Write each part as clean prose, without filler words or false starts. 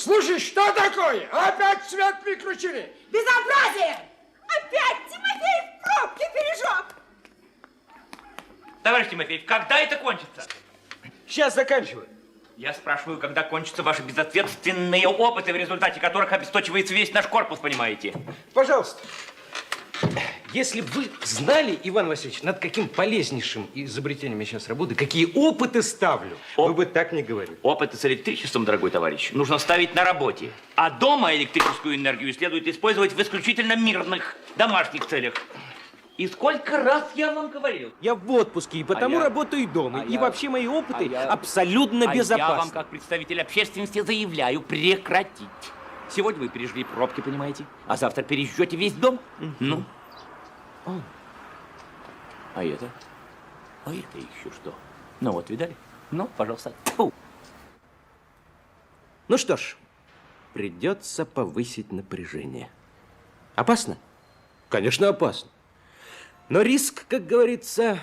Слушай, что такое? Опять свет выключили? Безобразие! Опять Тимофей в пробке пережег! Товарищ Тимофеев, когда это кончится? Сейчас заканчиваю. Я спрашиваю, когда кончатся ваши безответственные опыты, в результате которых обесточивается весь наш корпус, понимаете? Пожалуйста. Если бы вы знали, Иван Васильевич, над каким полезнейшим изобретением я сейчас работаю, какие опыты ставлю, вы бы так не говорили. Опыты с электричеством, дорогой товарищ, нужно ставить на работе. А дома электрическую энергию следует использовать в исключительно мирных, домашних целях. И сколько раз я вам говорил? Я в отпуске, и потому работаю дома. И вообще мои опыты абсолютно безопасны. Я вам, как представитель общественности, заявляю прекратить. Сегодня вы пережгли пробки, понимаете? А завтра пережжете весь дом. Ну? А это? А это еще что? Ну вот, видали? Ну, пожалуйста. Фу. Ну что ж, придется повысить напряжение. Опасно? Конечно, опасно. Но риск, как говорится...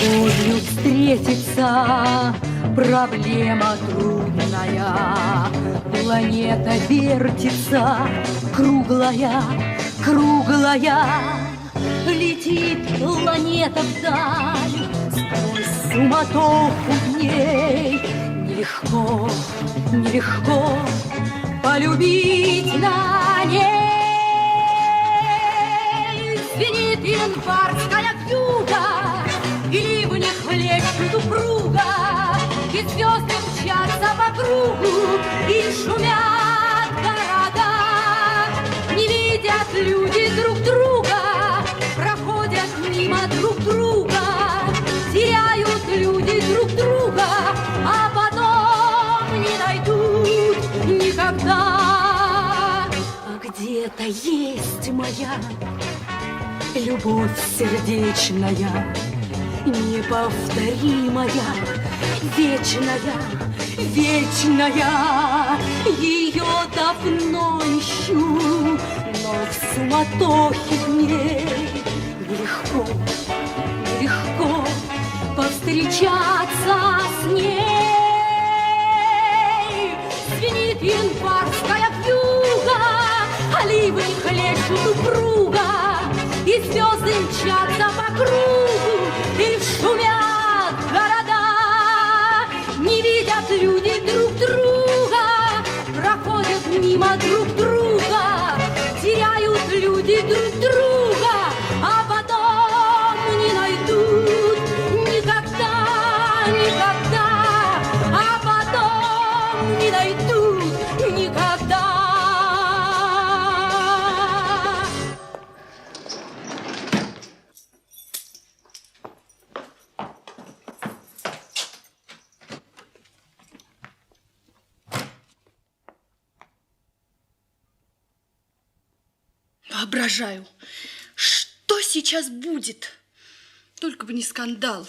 Любовью встретиться проблема трудная. Планета вертится, круглая, круглая. Летит планета вдаль, сквозь суматоху дней. Нелегко, нелегко полюбить на ней. Звенит январская вьюга, и ливни хлещут упруга, и звезды мчатся по кругу, и шумят города. Не видят люди друг друга, проходят мимо друг друга, теряют люди друг друга, а потом не найдут никогда. А где-то есть моя любовь сердечная, неповторимая, вечная, вечная. Ее давно ищу, но в суматохе дней нелегко, нелегко повстречаться с ней. Звенит январская вьюга, а ливни хлещут упруга, и звезды мчатся по кругу, и шумят города. Не видят люди друг друга, проходят мимо друг друга, теряют люди друг друга, а потом не найдут никогда, никогда, а потом не найдут никогда. Воображаю, что сейчас будет. Только бы не скандал.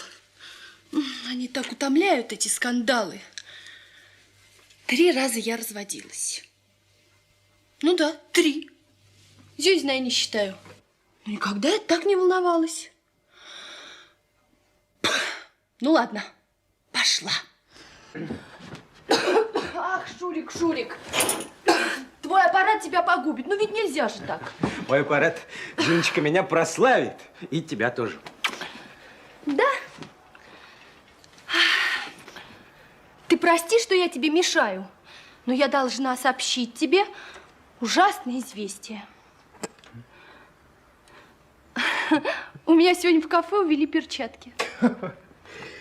Они так утомляют, эти скандалы. 3 раза я разводилась. Ну да, 3. Зюзина я не считаю. Но никогда я так не волновалась. Ну ладно, пошла. Ах, Шурик, Шурик. Твой аппарат тебя погубит. Ну ведь нельзя же так. Мой аппарат, Зиночка, меня прославит. И тебя тоже. Да? Ты прости, что я тебе мешаю, но я должна сообщить тебе ужасное известие. У меня сегодня в кафе увели перчатки.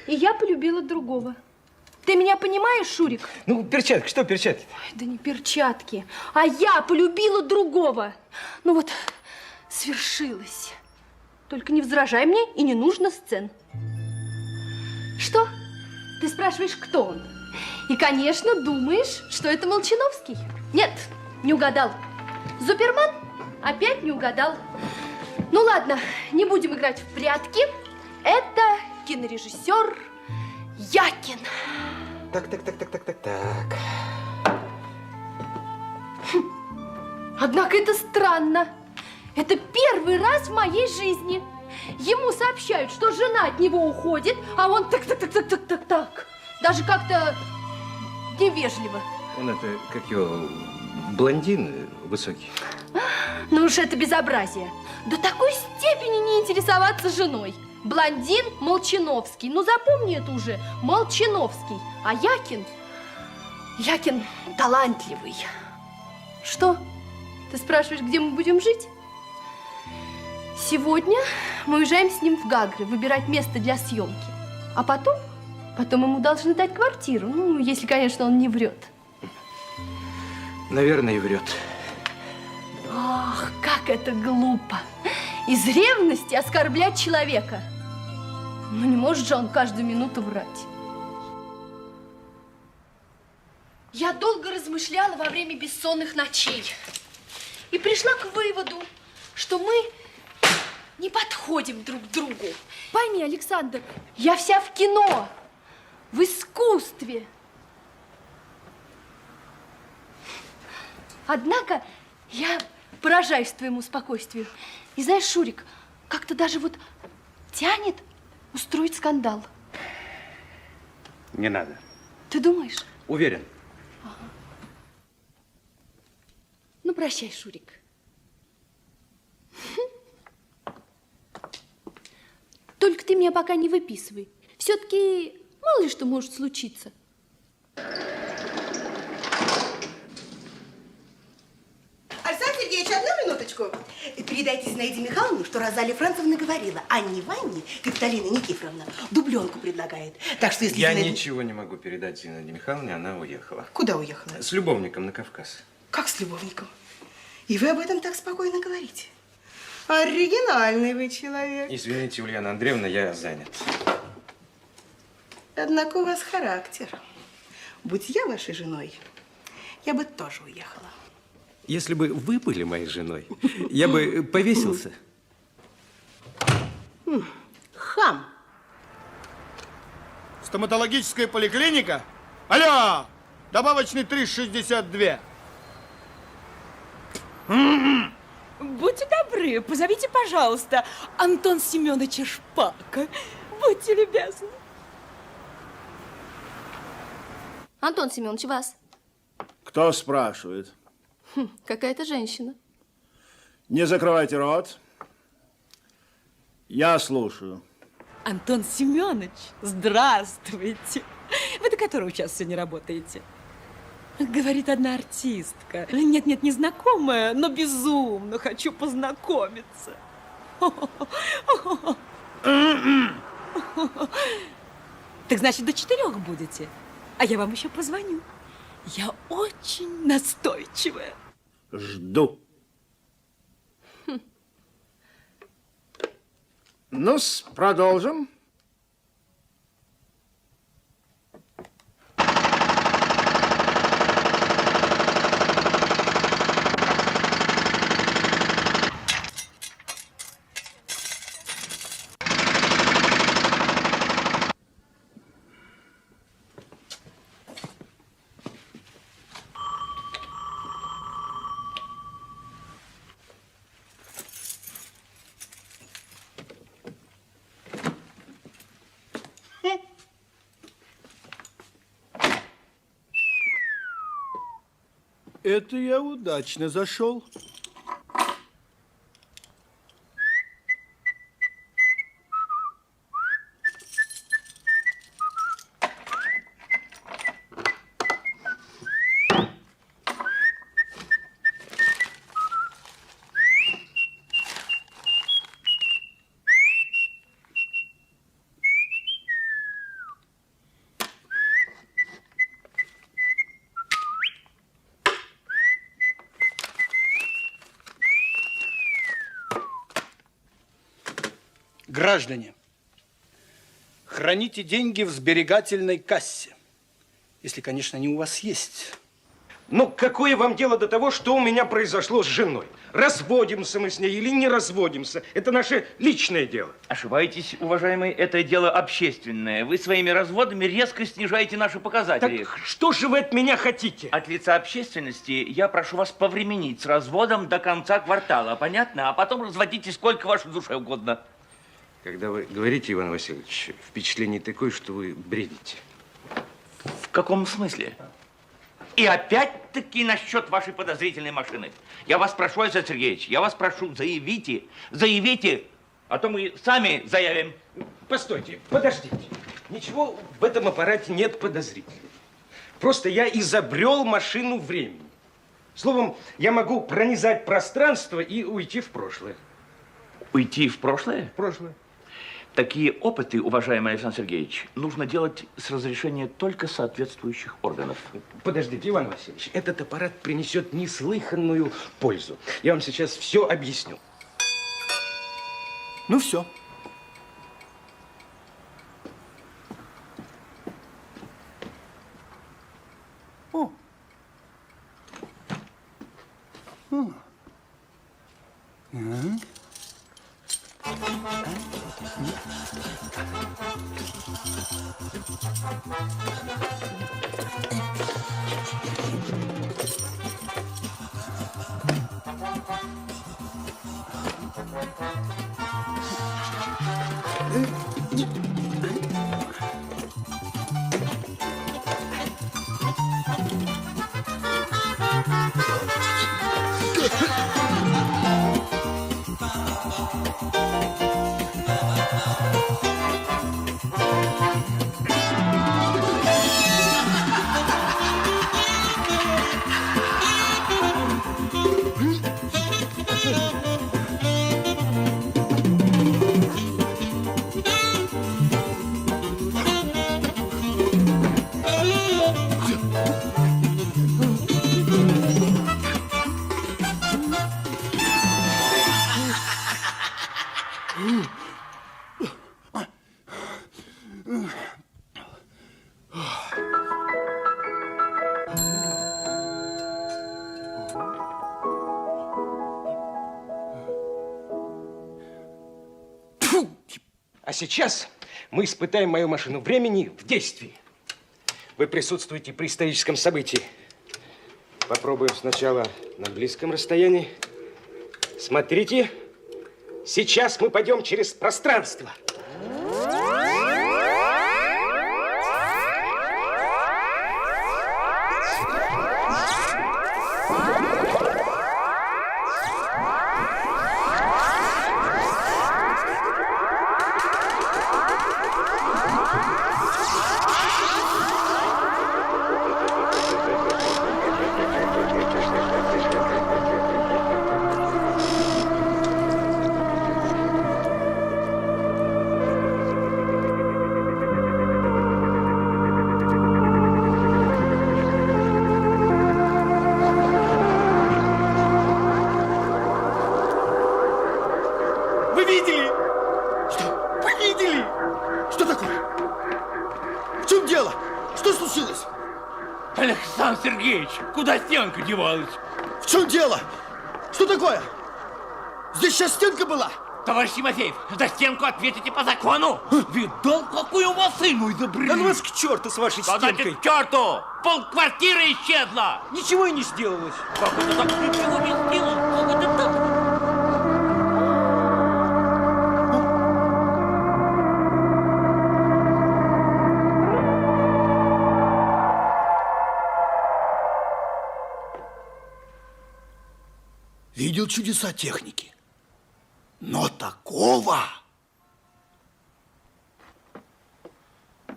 И я полюбила другого. Ты меня понимаешь, Шурик? Ну, перчатки, что перчатки? Ой, да не перчатки, а я полюбила другого. Ну вот, свершилось. Только не возражай мне, и не нужно сцен. Что? Ты спрашиваешь, кто он? И, конечно, думаешь, что это Молчановский. Нет, не угадал. Супермен опять не угадал. Ну ладно, не будем играть в прятки. Это кинорежиссер Якин. Так. Однако это странно. Это первый раз в моей жизни. Ему сообщают, что жена от него уходит, а он так. Даже как-то невежливо. Он это, как его, блондин высокий. Ну уж это безобразие. До такой степени не интересоваться женой. Блондин Молчановский. Ну, запомни это уже. Молчановский. А Якин... Якин талантливый. Что? Ты спрашиваешь, где мы будем жить? Сегодня мы уезжаем с ним в Гагры выбирать место для съемки. А потом ему должны дать квартиру. Ну, если, конечно, он не врет. Наверное, и врет. Ах, как это глупо. Из ревности оскорблять человека. Ну, не может же он каждую минуту врать. Я долго размышляла во время бессонных ночей. И пришла к выводу, что мы не подходим друг к другу. Пойми, Александр, я вся в кино, в искусстве. Однако я поражаюсь твоему спокойствию. И знаешь, Шурик, как-то даже вот тянет устроить скандал. Не надо. Ты думаешь? Уверен. Ага. Ну, прощай, Шурик. Только ты меня пока не выписывай. Все-таки мало ли что может случиться. Александр Сергеевич, одну минуточку. Передайте Зинаиде Михайловне, что Розалия Францевна говорила, Анне Ванне, Капиталина Никифоровна, дубленку предлагает. Так что если Я Зинаида... ничего не могу передать Зинаиде Михайловне, она уехала. Куда уехала? С любовником на Кавказ. Как с любовником? И вы об этом так спокойно говорите. Оригинальный вы человек. Извините, Ульяна Андреевна, я занят. Однако у вас характер. Будь я вашей женой, я бы тоже уехала. Если бы вы были моей женой, я бы повесился. Хам. Стоматологическая поликлиника? Алло! Добавочный 3,62. Будьте добры, позовите, пожалуйста, Антон Семеновича Шпака. Будьте любезны. Антон Семенович, вас? Кто спрашивает? Какая-то женщина. Не закрывайте рот. Я слушаю. Антон Семенович, здравствуйте. Вы до которого часа сегодня работаете? Говорит одна артистка. Нет, не знакомая, но безумно хочу познакомиться. Так значит, до 4 будете? А я вам еще позвоню. Я очень настойчивая. Жду. Ну-с, продолжим. Это я удачно зашел. Граждане, храните деньги в сберегательной кассе. Если, конечно, они у вас есть. Ну, какое вам дело до того, что у меня произошло с женой? Разводимся мы с ней или не разводимся? Это наше личное дело. Ошибаетесь, уважаемый, это дело общественное. Вы своими разводами резко снижаете наши показатели. Так что же вы от меня хотите? От лица общественности я прошу вас повременить с разводом до конца квартала, понятно? А потом разводите сколько вашей душе угодно. Когда вы говорите, Иван Васильевич, впечатление такое, что вы бредите. В каком смысле? И опять-таки насчет вашей подозрительной машины. Я вас прошу, Александр Сергеевич, я вас прошу, заявите, А то мы сами заявим. Постойте, подождите. Ничего в этом аппарате нет подозрительного. Просто я изобрел машину времени. Словом, я могу пронизать пространство и уйти в прошлое. Уйти в прошлое? В прошлое. Такие опыты, уважаемый Александр Сергеевич, нужно делать с разрешения только соответствующих органов. Подождите, Иван Васильевич, этот аппарат принесет неслыханную пользу. Я вам сейчас все объясню. Ну все. О. А сейчас мы испытаем мою машину времени в действии. Вы присутствуете при историческом событии. Попробуем сначала на близком расстоянии. Смотрите, сейчас мы пойдем через пространство. Вы видели? Что? Вы видели? Что такое? В чем дело? Что случилось? Александр Сергеевич, куда стенка девалась? В чем дело? Что такое? Здесь сейчас стенка была? Товарищ Тимофеев, за стенку ответите по закону. Видал, какую машину изобрели? Да ну вас к черту с вашей Куда стенкой. к черту? Полквартиры исчезла. Ничего и не сделалось. Как это так? Ничего не сделал? Как это так? Видел чудеса техники. Но такого...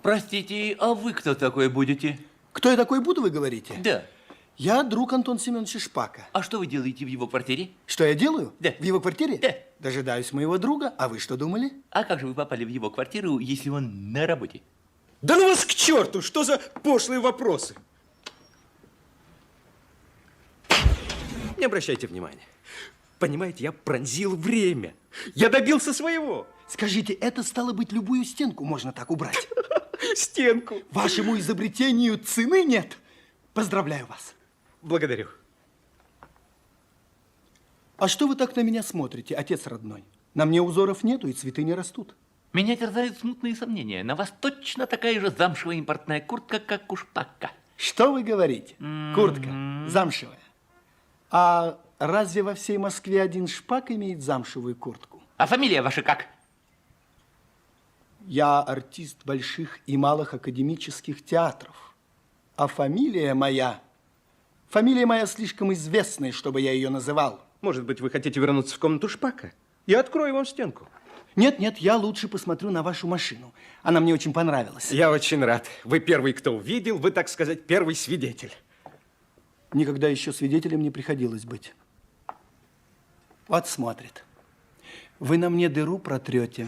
Простите, а вы кто такой будете? Кто я такой буду, вы говорите? Да. Я друг Антона Семеновича Шпака. А что вы делаете в его квартире? Что я делаю? Да. В его квартире? Да. Дожидаюсь моего друга. А вы что думали? А как же вы попали в его квартиру, если он на работе? Да ну вас к черту! Что за пошлые вопросы? Не обращайте внимания. Понимаете, я пронзил время. Я добился своего. Скажите, это стало быть, любую стенку можно так убрать? Стенку. Вашему изобретению цены нет. Поздравляю вас. Благодарю. А что вы так на меня смотрите, отец родной? На мне узоров нету и цветы не растут. Меня терзают смутные сомнения. На вас точно такая же замшевая импортная куртка, как у Шпака. Что вы говорите? Куртка замшевая. А разве во всей Москве один Шпак имеет замшевую куртку? А фамилия ваша как? Я артист больших и малых академических театров. А фамилия моя слишком известная, чтобы я ее называл. Может быть, вы хотите вернуться в комнату Шпака? Я открою вам стенку. Нет, нет, я лучше посмотрю на вашу машину. Она мне очень понравилась. Я очень рад. Вы первый, кто увидел, вы, так сказать, первый свидетель. Никогда еще свидетелем не приходилось быть. Вот смотрит. Вы на мне дыру протрете.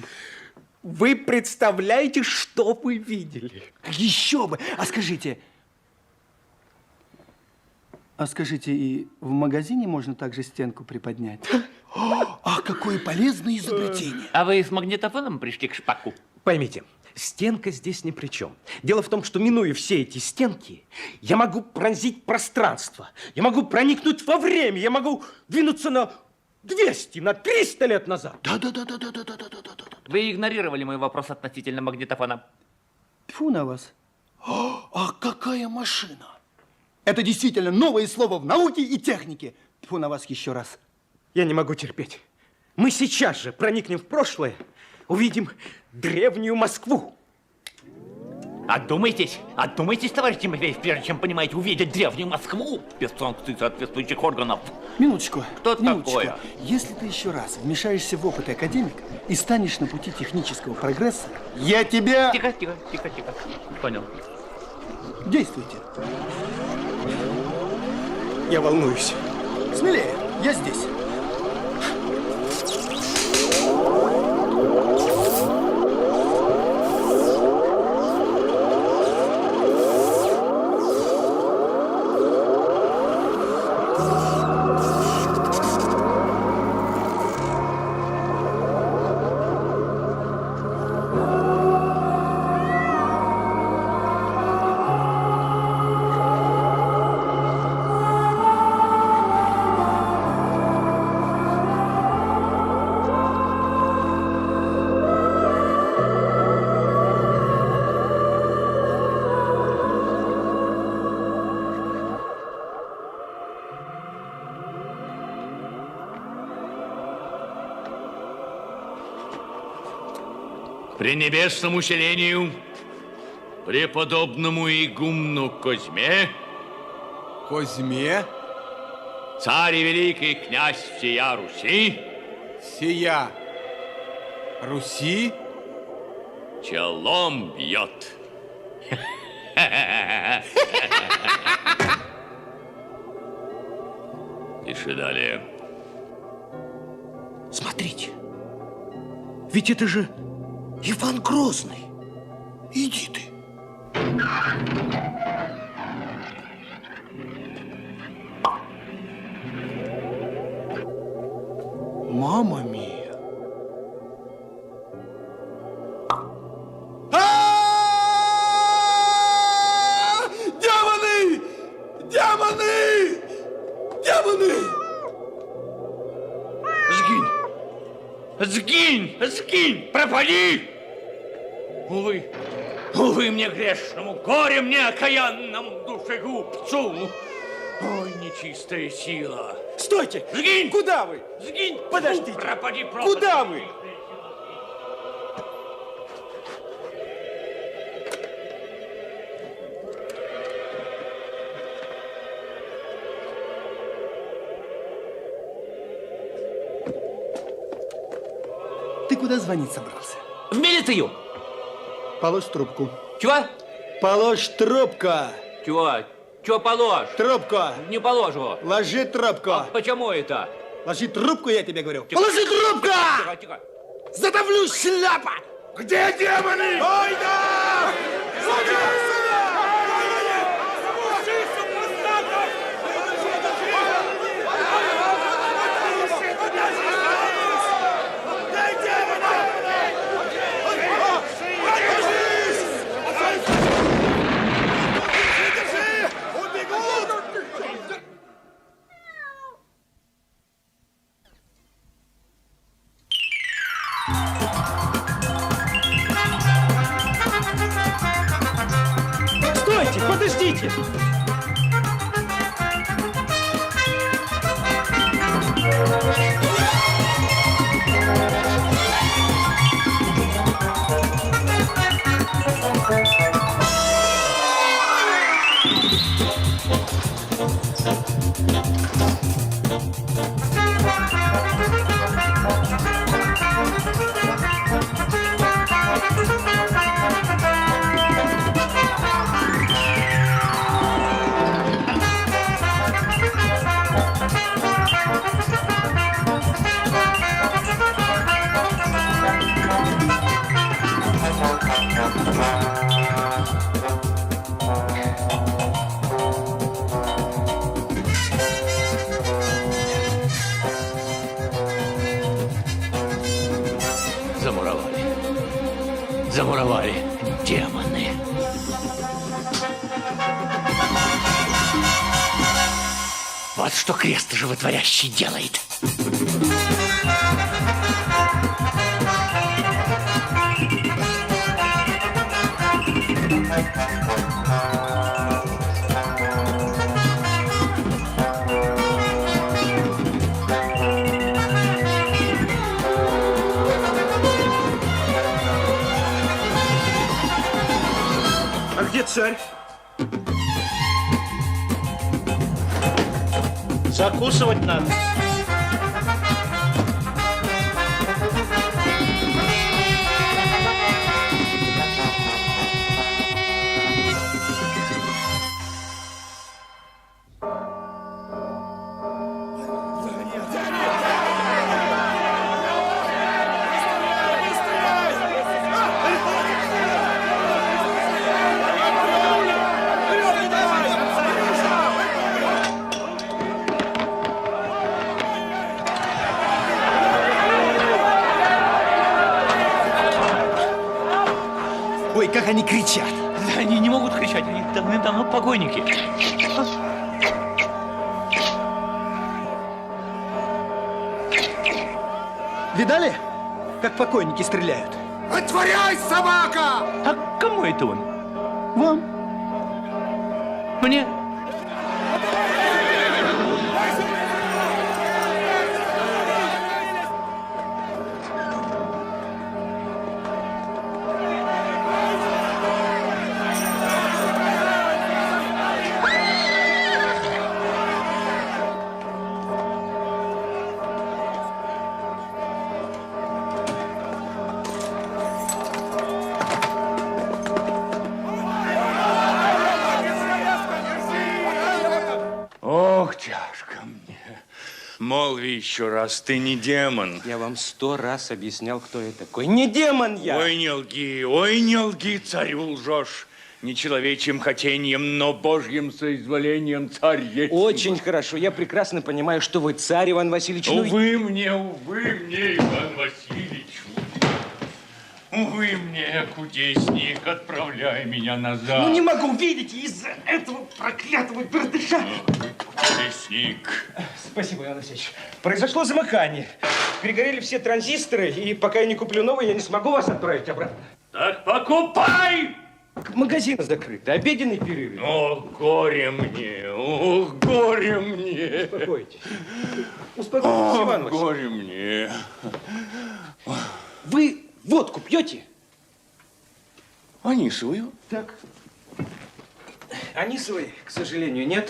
Вы представляете, что вы видели? Еще бы! А скажите, и в магазине можно также стенку приподнять? А какое полезное изобретение! А вы с магнитофоном пришли к шпаку? Поймите, стенка здесь ни при чем. Дело в том, что, минуя все эти стенки, я могу пронзить пространство, я могу проникнуть во время, я могу двинуться на 200, на 300 лет назад. Да. Вы игнорировали мой вопрос относительно магнитофона. Тьфу на вас. А какая машина! Это действительно новое слово в науке и технике. Тьфу на вас еще раз. Я не могу терпеть. Мы сейчас же проникнем в прошлое, увидим древнюю Москву. Отдумайтесь, товарищ Тимофеев, прежде чем, понимаете, увидеть древнюю Москву без санкций соответствующих органов. Минуточку. Кто такое? Если ты еще раз вмешаешься в опыты академика и станешь на пути технического прогресса, я тебя... Тихо. Понял. Действуйте. Я волнуюсь. Смелее, я здесь. Пренебесному селению, преподобному игумну Козьме, царь и великий князь всея Руси, челом бьет. Пиши далее. Смотрите, ведь это же Иван Грозный. Иди ты. Мамма мия. Демоны! Демоны! Демоны! Сгинь, пропади! Увы мне грешному, горе мне окаянному душегубцу! Ой, нечистая сила! Стойте! Сгинь! Куда вы? Сгинь! Подождите! Пропади просто! Куда вы? Ты куда звонить собрался? В милицию! Положь трубку. Чего? Положь трубку. Чего положь? Трубку. Не положу. Ложи трубку. А почему это? Ложи трубку, я тебе говорю. Тихо. Положи трубку! Тихо. Задавлю, шляпа! Где демоны? Ой, да! Стойте, подождите! Замуровали демоны. Вот что крест животворящий делает. А где царь? Закусывать надо. Ой, как они кричат. Они не могут кричать, они давным-давно покойники. Видали, как покойники стреляют? Отворяй, собака! А кому это он? Вам. Мне? Ох, тяжко мне. Молви еще раз, ты не демон. Я вам 100 раз объяснял, кто я такой. Не демон я! Ой, не лги, царю лжешь. Не человечьим хотением, но божьим соизволением царь есть. Очень хорошо. Я прекрасно понимаю, что вы царь, Иван Васильевич. Ну и- Увы мне, Иван Васильевич. Увы мне, кудесник, отправляй меня назад. Ну не могу видеть из-за этого проклятого пердыша. Кудесник. Спасибо, Иван Васильевич. Произошло замыкание. Перегорели все транзисторы, и пока я не куплю новый, я не смогу вас отправить обратно. Так покупай! Магазин закрыт, обеденный перерыв. Ох, горе мне, ох, горе мне. Успокойтесь. Успокойтесь, Иван Васильевич. Горе мне. Вы водку пьете? Анисовую? Так. Анисовой, к сожалению, нет.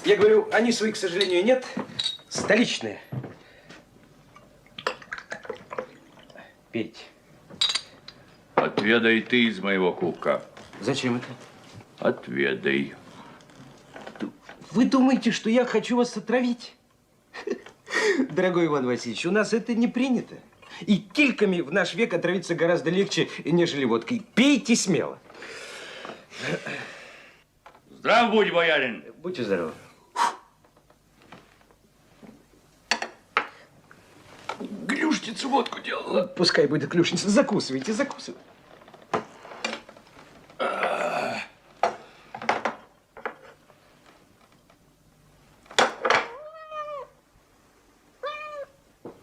Я говорю, анисовой, к сожалению, нет. Столичная. Пейте. Отведай ты из моего кубка. Зачем это? Отведай. Вы думаете, что я хочу вас отравить? Дорогой Иван Васильевич, у нас это не принято. И кильками в наш век отравиться гораздо легче, нежели водкой. Пейте смело. Здрав будь, боярин. Будьте здоровы. Глюшницу водку делала. Пускай будет клюшница. Закусывайте, закусывайте.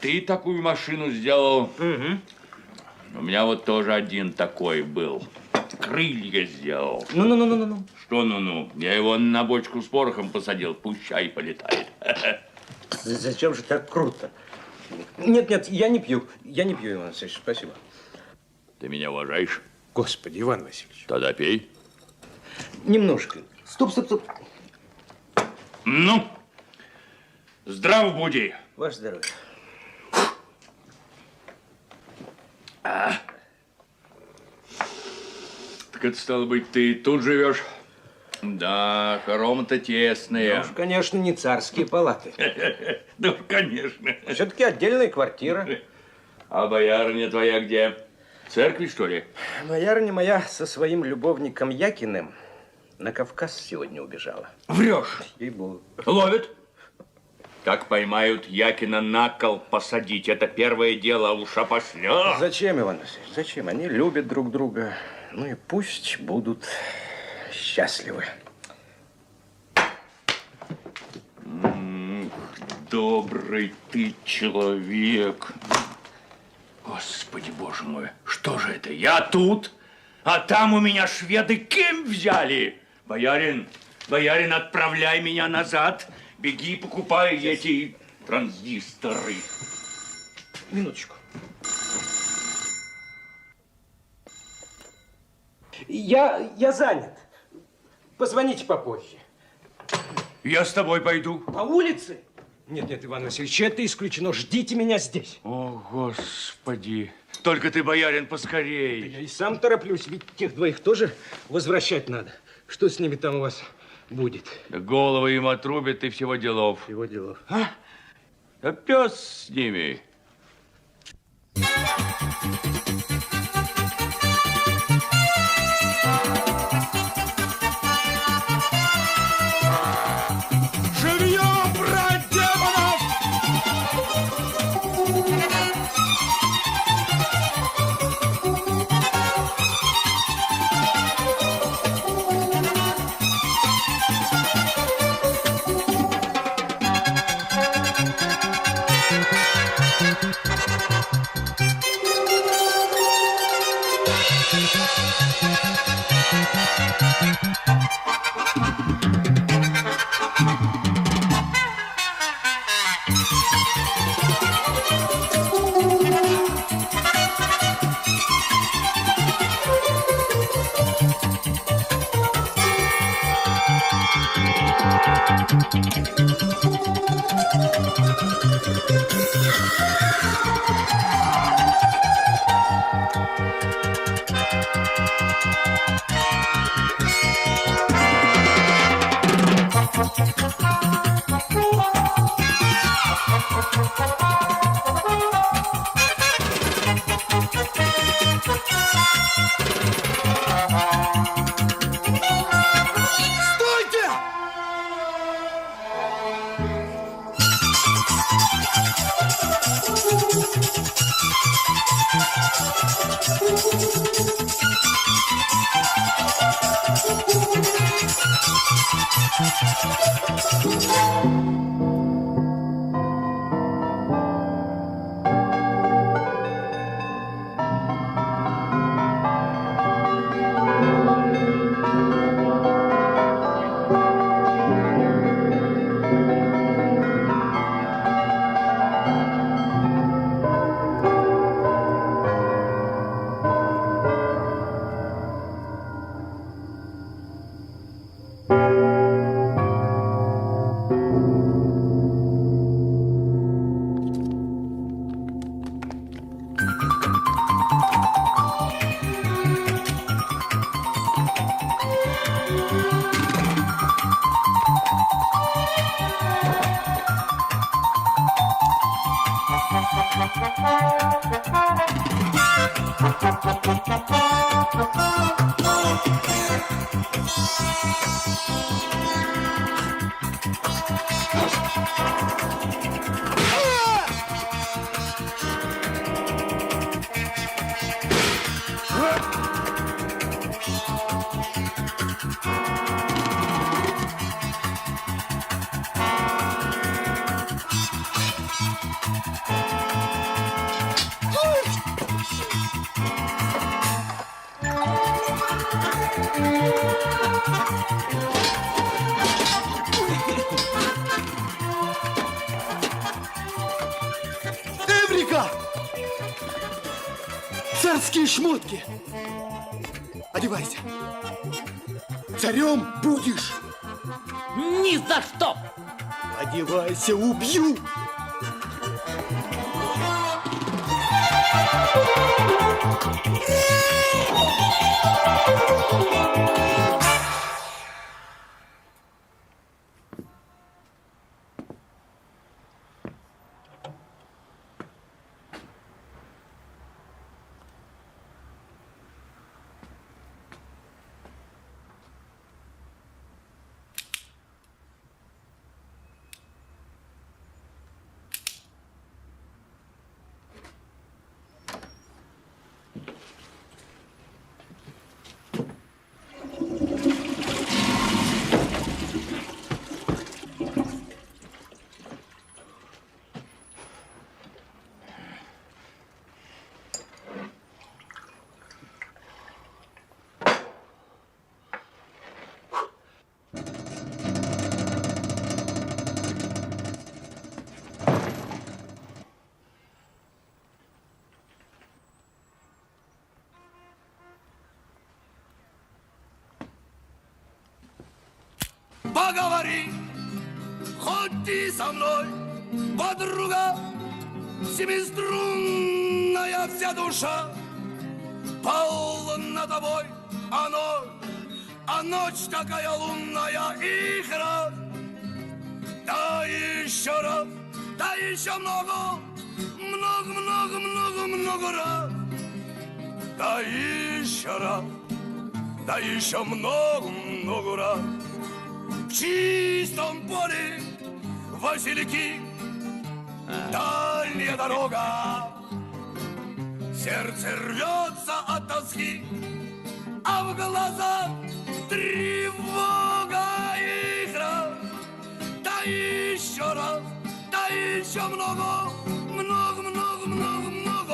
Ты такую машину сделал? Угу. У меня вот тоже один такой был. Крылья сделал. Ну. Что ну-ну? Я его на бочку с порохом посадил, пущай полетает. Зачем же так круто? Нет, я не пью. Я не пью, Иван Васильевич, спасибо. Ты меня уважаешь? Господи, Иван Васильевич. Тогда пей. Немножко. Стоп. Ну, здрав буди. Ваше здоровье. Так это, стало быть, ты тут живешь? Да, хоромы-то тесные. Ну уж, конечно, не царские палаты. Да уж, конечно. Все-таки отдельная квартира. А боярыня твоя где? В церкви, что ли? Боярыня моя со своим любовником Якиным на Кавказ сегодня убежала. Врешь. Ей-богу. Ловит? Как поймают Якина на кол посадить, это первое дело, уж опосля. Зачем, Иван Васильевич, зачем? Они любят друг друга. Ну и пусть будут счастливы. Добрый ты человек. Господи, боже мой, что же это? Я тут, а там у меня шведы кем взяли? Боярин, боярин, отправляй меня назад. Беги, покупай эти транзисторы. Минуточку. Я занят. Позвоните попозже. Я с тобой пойду. По улице? Нет, Иван Васильевич, это исключено. Ждите меня здесь. О, Господи. Только ты, боярин, поскорей. Я и сам тороплюсь, ведь тех двоих тоже возвращать надо. Что с ними там у вас будет? Да головы им отрубят и всего делов. Всего делов. А? Да пес с ними. Живьем, брать демонов! Стойте! Эврика! Царские шмотки! Одевайся. Царем будешь. Ни за что! Одевайся, убью! поговори, хоть и со мной, подруга, семиструнная вся душа, полна тобой, а ночь такая лунная игра. Да еще раз, да еще много раз, да еще раз, да еще много раз. В чистом поле васильки, дальняя дорога. Сердце рвется от тоски, а в глазах тревога и страх. Да еще раз, да еще много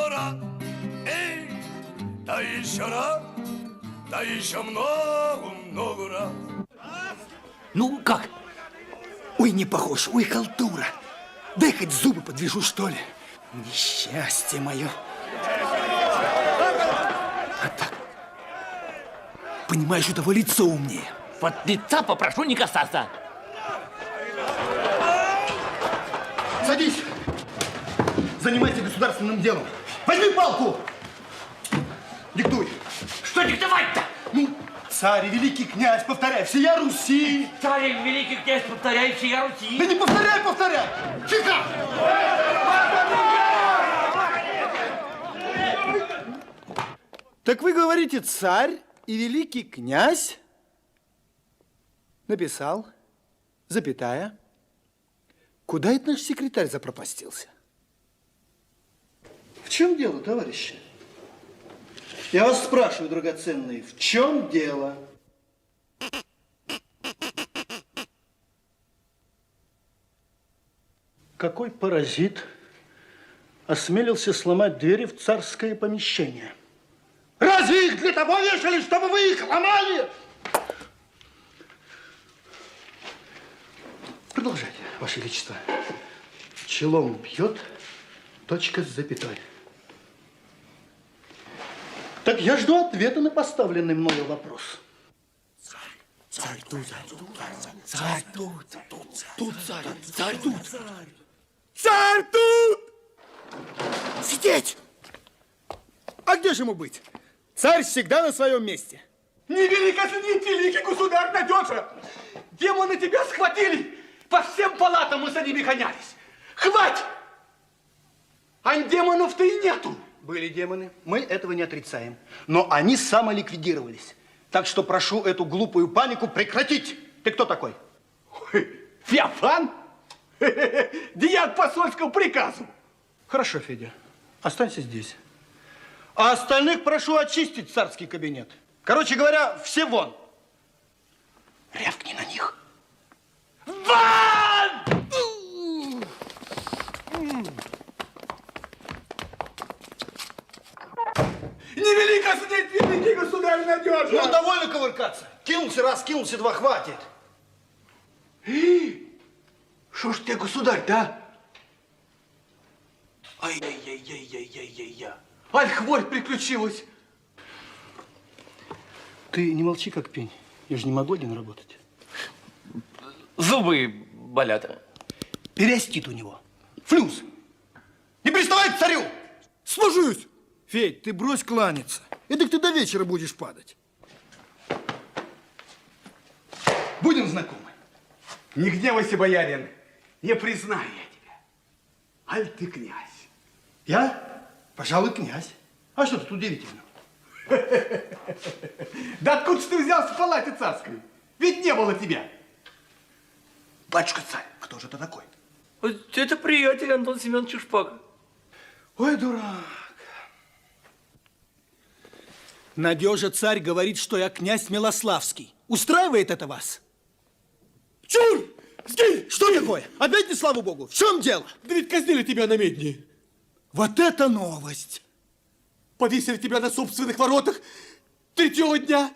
раз. Эй, да еще раз, да еще много раз. Ну, как? Ой, не похож, ой, халтура. Дай хоть зубы подвяжу, что ли. Несчастье мое. А так. Понимаешь, у того лицо умнее. Вот лица попрошу не касаться. Садись. Занимайся государственным делом. Возьми палку. Диктуй. Что диктовать-то? Ну, царь и великий князь, повторяй, всея Руси. Царь и великий князь, повторяй, всея Руси. Да не повторяй, повторяй. Тихо. Так вы говорите, царь и великий князь? Написал, запятая. Куда это наш секретарь запропастился? В чем дело, товарищи? Я вас спрашиваю, драгоценные, в чем дело? Какой паразит осмелился сломать двери в царское помещение? Разве их для того вешали, чтобы вы их ломали? Продолжайте, Ваше Величество. Челом бьет, точка с запятой. Так я жду ответа на поставленный мною вопрос. Царь тут, царь тут, царь тут. Царь тут! Сидеть! А где же ему быть? Царь всегда на своем месте. Не великий государь Надежа! Демоны тебя схватили! По всем палатам мы за ними гонялись! Хватит! А демонов-то и нету! Были демоны, мы этого не отрицаем. Но они самоликвидировались. Так что прошу эту глупую панику прекратить. Ты кто такой? Феофан? Дьяк посольскому приказу. Хорошо, Федя, останься здесь. А остальных прошу очистить царский кабинет. Короче говоря, все вон. Рявкни на них. Вон! Невелико судить, великий государь Надежа! Ну, довольно ковыркаться. Кинулся раз, кинулся два, хватит. Что ж тебе, государь, да? Ай-яй-яй-яй-яй-яй-яй-яй. Аль хворь приключилась. Ты не молчи, как пень. Я же не могу один работать. Зубы болят. Перестит у него. Флюс. Не приставай к царю! Служусь! Федь, ты брось кланяться. Эдак ты до вечера будешь падать. Будем знакомы. Не гневайся, боярин. Не признаю я тебя. Аль ты князь? Я, пожалуй, князь. А что тут удивительного? Да откуда ж ты взялся в палате царской? Ведь не было тебя. Батюшка царь, кто же это такой? Это приятель Антон Семенович Шпага. Ой, дурак. Надежа царь говорит, что я князь Милославский. Устраивает это вас? Чур! Сгинь! Что такое? Опять не слава богу. В чем дело? Да ведь казнили тебя на медне. Вот это новость. Повесили тебя на собственных воротах 3-го дня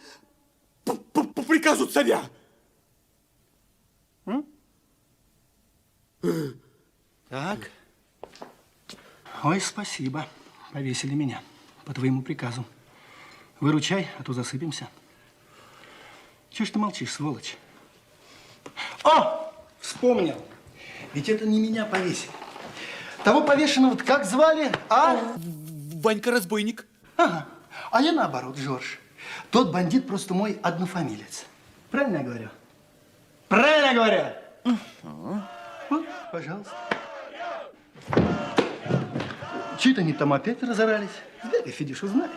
по приказу царя. Так. Ой, спасибо. Повесили меня по твоему приказу. Выручай, а то засыпемся. Чего ж ты молчишь, сволочь? О, вспомнил. Ведь это не меня повесили. Того повешенного как звали? А? Ванька-разбойник. Ага. А я наоборот, Жорж. Тот бандит просто мой однофамилец. Правильно я говорю? Правильно я говорю? Вот, пожалуйста. Чьи-то они там опять разорались. Сбегай, Федиш, узнай.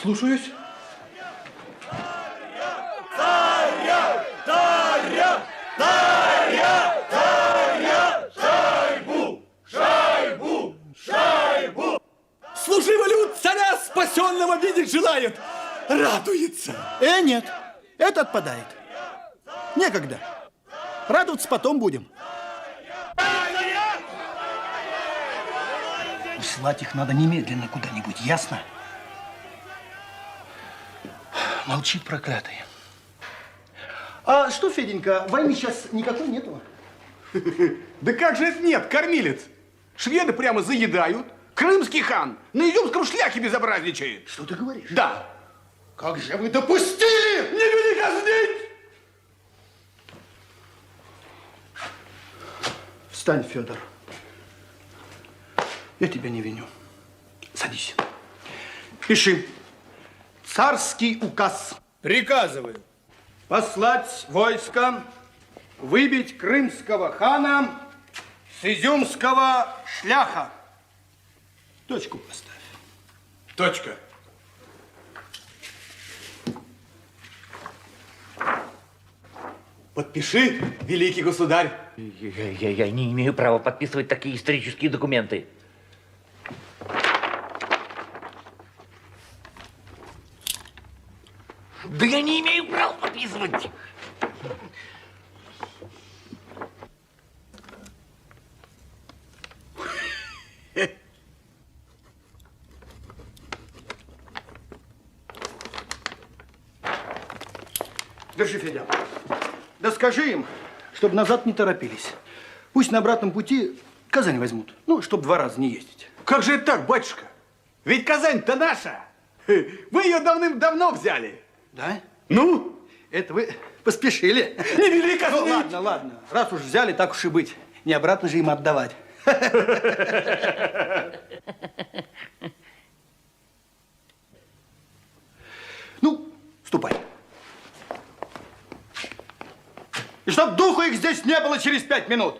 Слушаюсь. Служивый царя спасенного видеть желает. Радуется. Нет, это отпадает. Некогда. Радоваться потом будем. Услать их надо немедленно куда-нибудь, ясно? Молчит проклятый. А что, Феденька, войны сейчас никакой нету? Да как же это нет, кормилец? Шведы прямо заедают. Крымский хан на изюмском шляхе безобразничает. Что ты говоришь? Да. Как же вы допустили? Не вели казнить! Встань, Федор. Я тебя не виню. Садись. Пиши. Царский указ. Приказываю. Послать войско, выбить крымского хана с изюмского шляха. Точку поставь. Точка. Подпиши, великий государь. Я не имею права подписывать такие исторические документы. Да я не имею права подписывать. Держи, Федя. Да скажи им, чтобы назад не торопились. Пусть на обратном пути Казань возьмут. Ну, чтобы 2 раза не ездить. Как же это так, батюшка? Ведь Казань-то наша. Вы ее давным-давно взяли. Да? Ну? Это вы поспешили. Не вели казнить. Ну, ладно, ладно. Раз уж взяли, так уж и быть. Не обратно же им отдавать. Ну, ступай. И чтоб духу их здесь не было через 5 минут.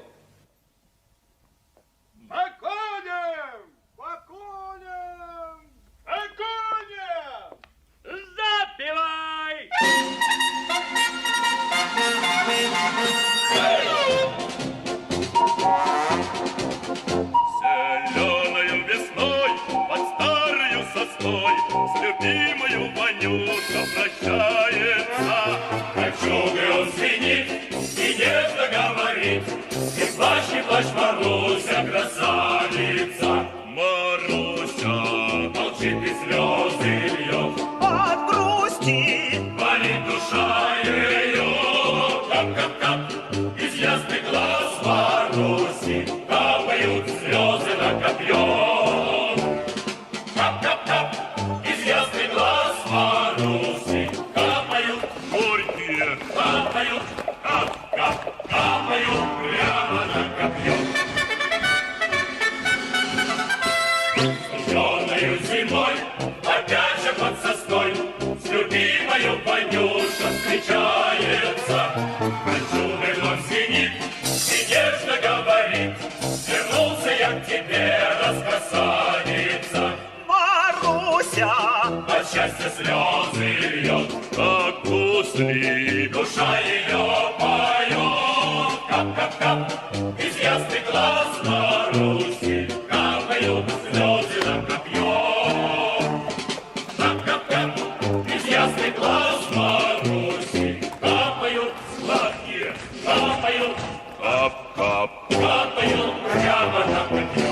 По коням! По коням! По коням! Запивай! Зеленою весной под старою сосной с любимою Ванюша прощается. Кольчугой он звенит и нежно говорит, и плачь, Маруся, красавица. Маруся молчит и слезы льет от грусти, болит душа ее. Кап-кап-кап из ясных глаз Маруси капают слезы на копье. Кап-кап-кап из ясных глаз Маруси капают горькие, капают, кап-кап, капают прямо на копье. Студеною зимой опять же под сосной с любимою Ванюша встречается. Кольчугой вновь звенит и нежно говорит, вернулся я к тебе, раскрасавица. Маруся от счастья слезы льет, как после душа ее поет. Кап-кап-кап из ясных глаз Маруси капают слезы на копье. Кап-кап-кап из ясных глаз Маруси капают сладкие, капают, кап-кап, капают прямо на копье.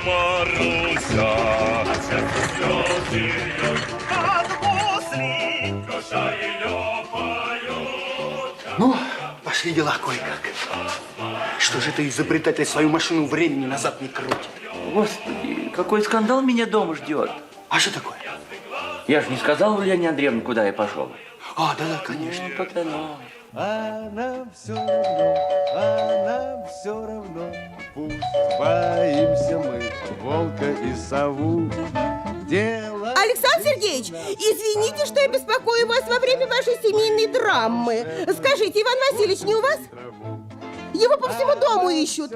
Маруся, от сердца слезы льет, как после душа ее поет. Ну, пошли. Пошли дела кое-как. Что же ты, изобретатель, свою машину времени назад не крутит? Господи, какой скандал меня дома ждет. А что такое? Я же не сказал Ульяне Андреевне, куда я пошел. А, да, конечно. Ну, потому. А нам все равно, пусть боимся мы волка и сову. Дело... Александр Сергеевич, извините, что я беспокою вас во время вашей семейной драмы. Скажите, Иван Васильевич не у вас? Его по всему дому ищут.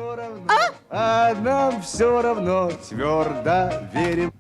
А нам все равно, твердо верим.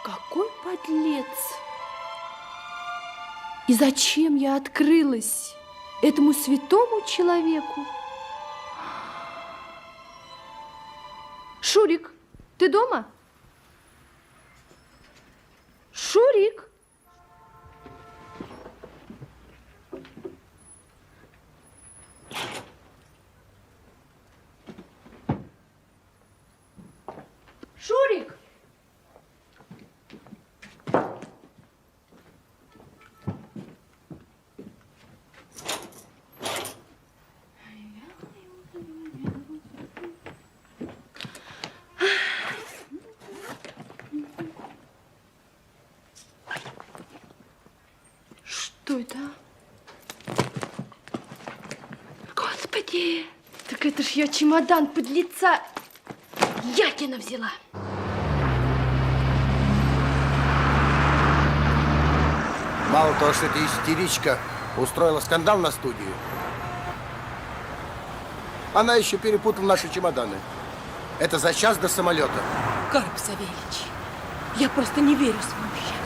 Какой подлец! И зачем я открылась этому святому человеку? Шурик, ты дома? Шурик! Шурик! Что это? Господи! Так это ж я чемодан подлеца Якина взяла. Мало того, что эта истеричка устроила скандал на студию, она еще перепутала наши чемоданы. Это за час до самолета. Карп Савельич, я просто не верю своему счастью.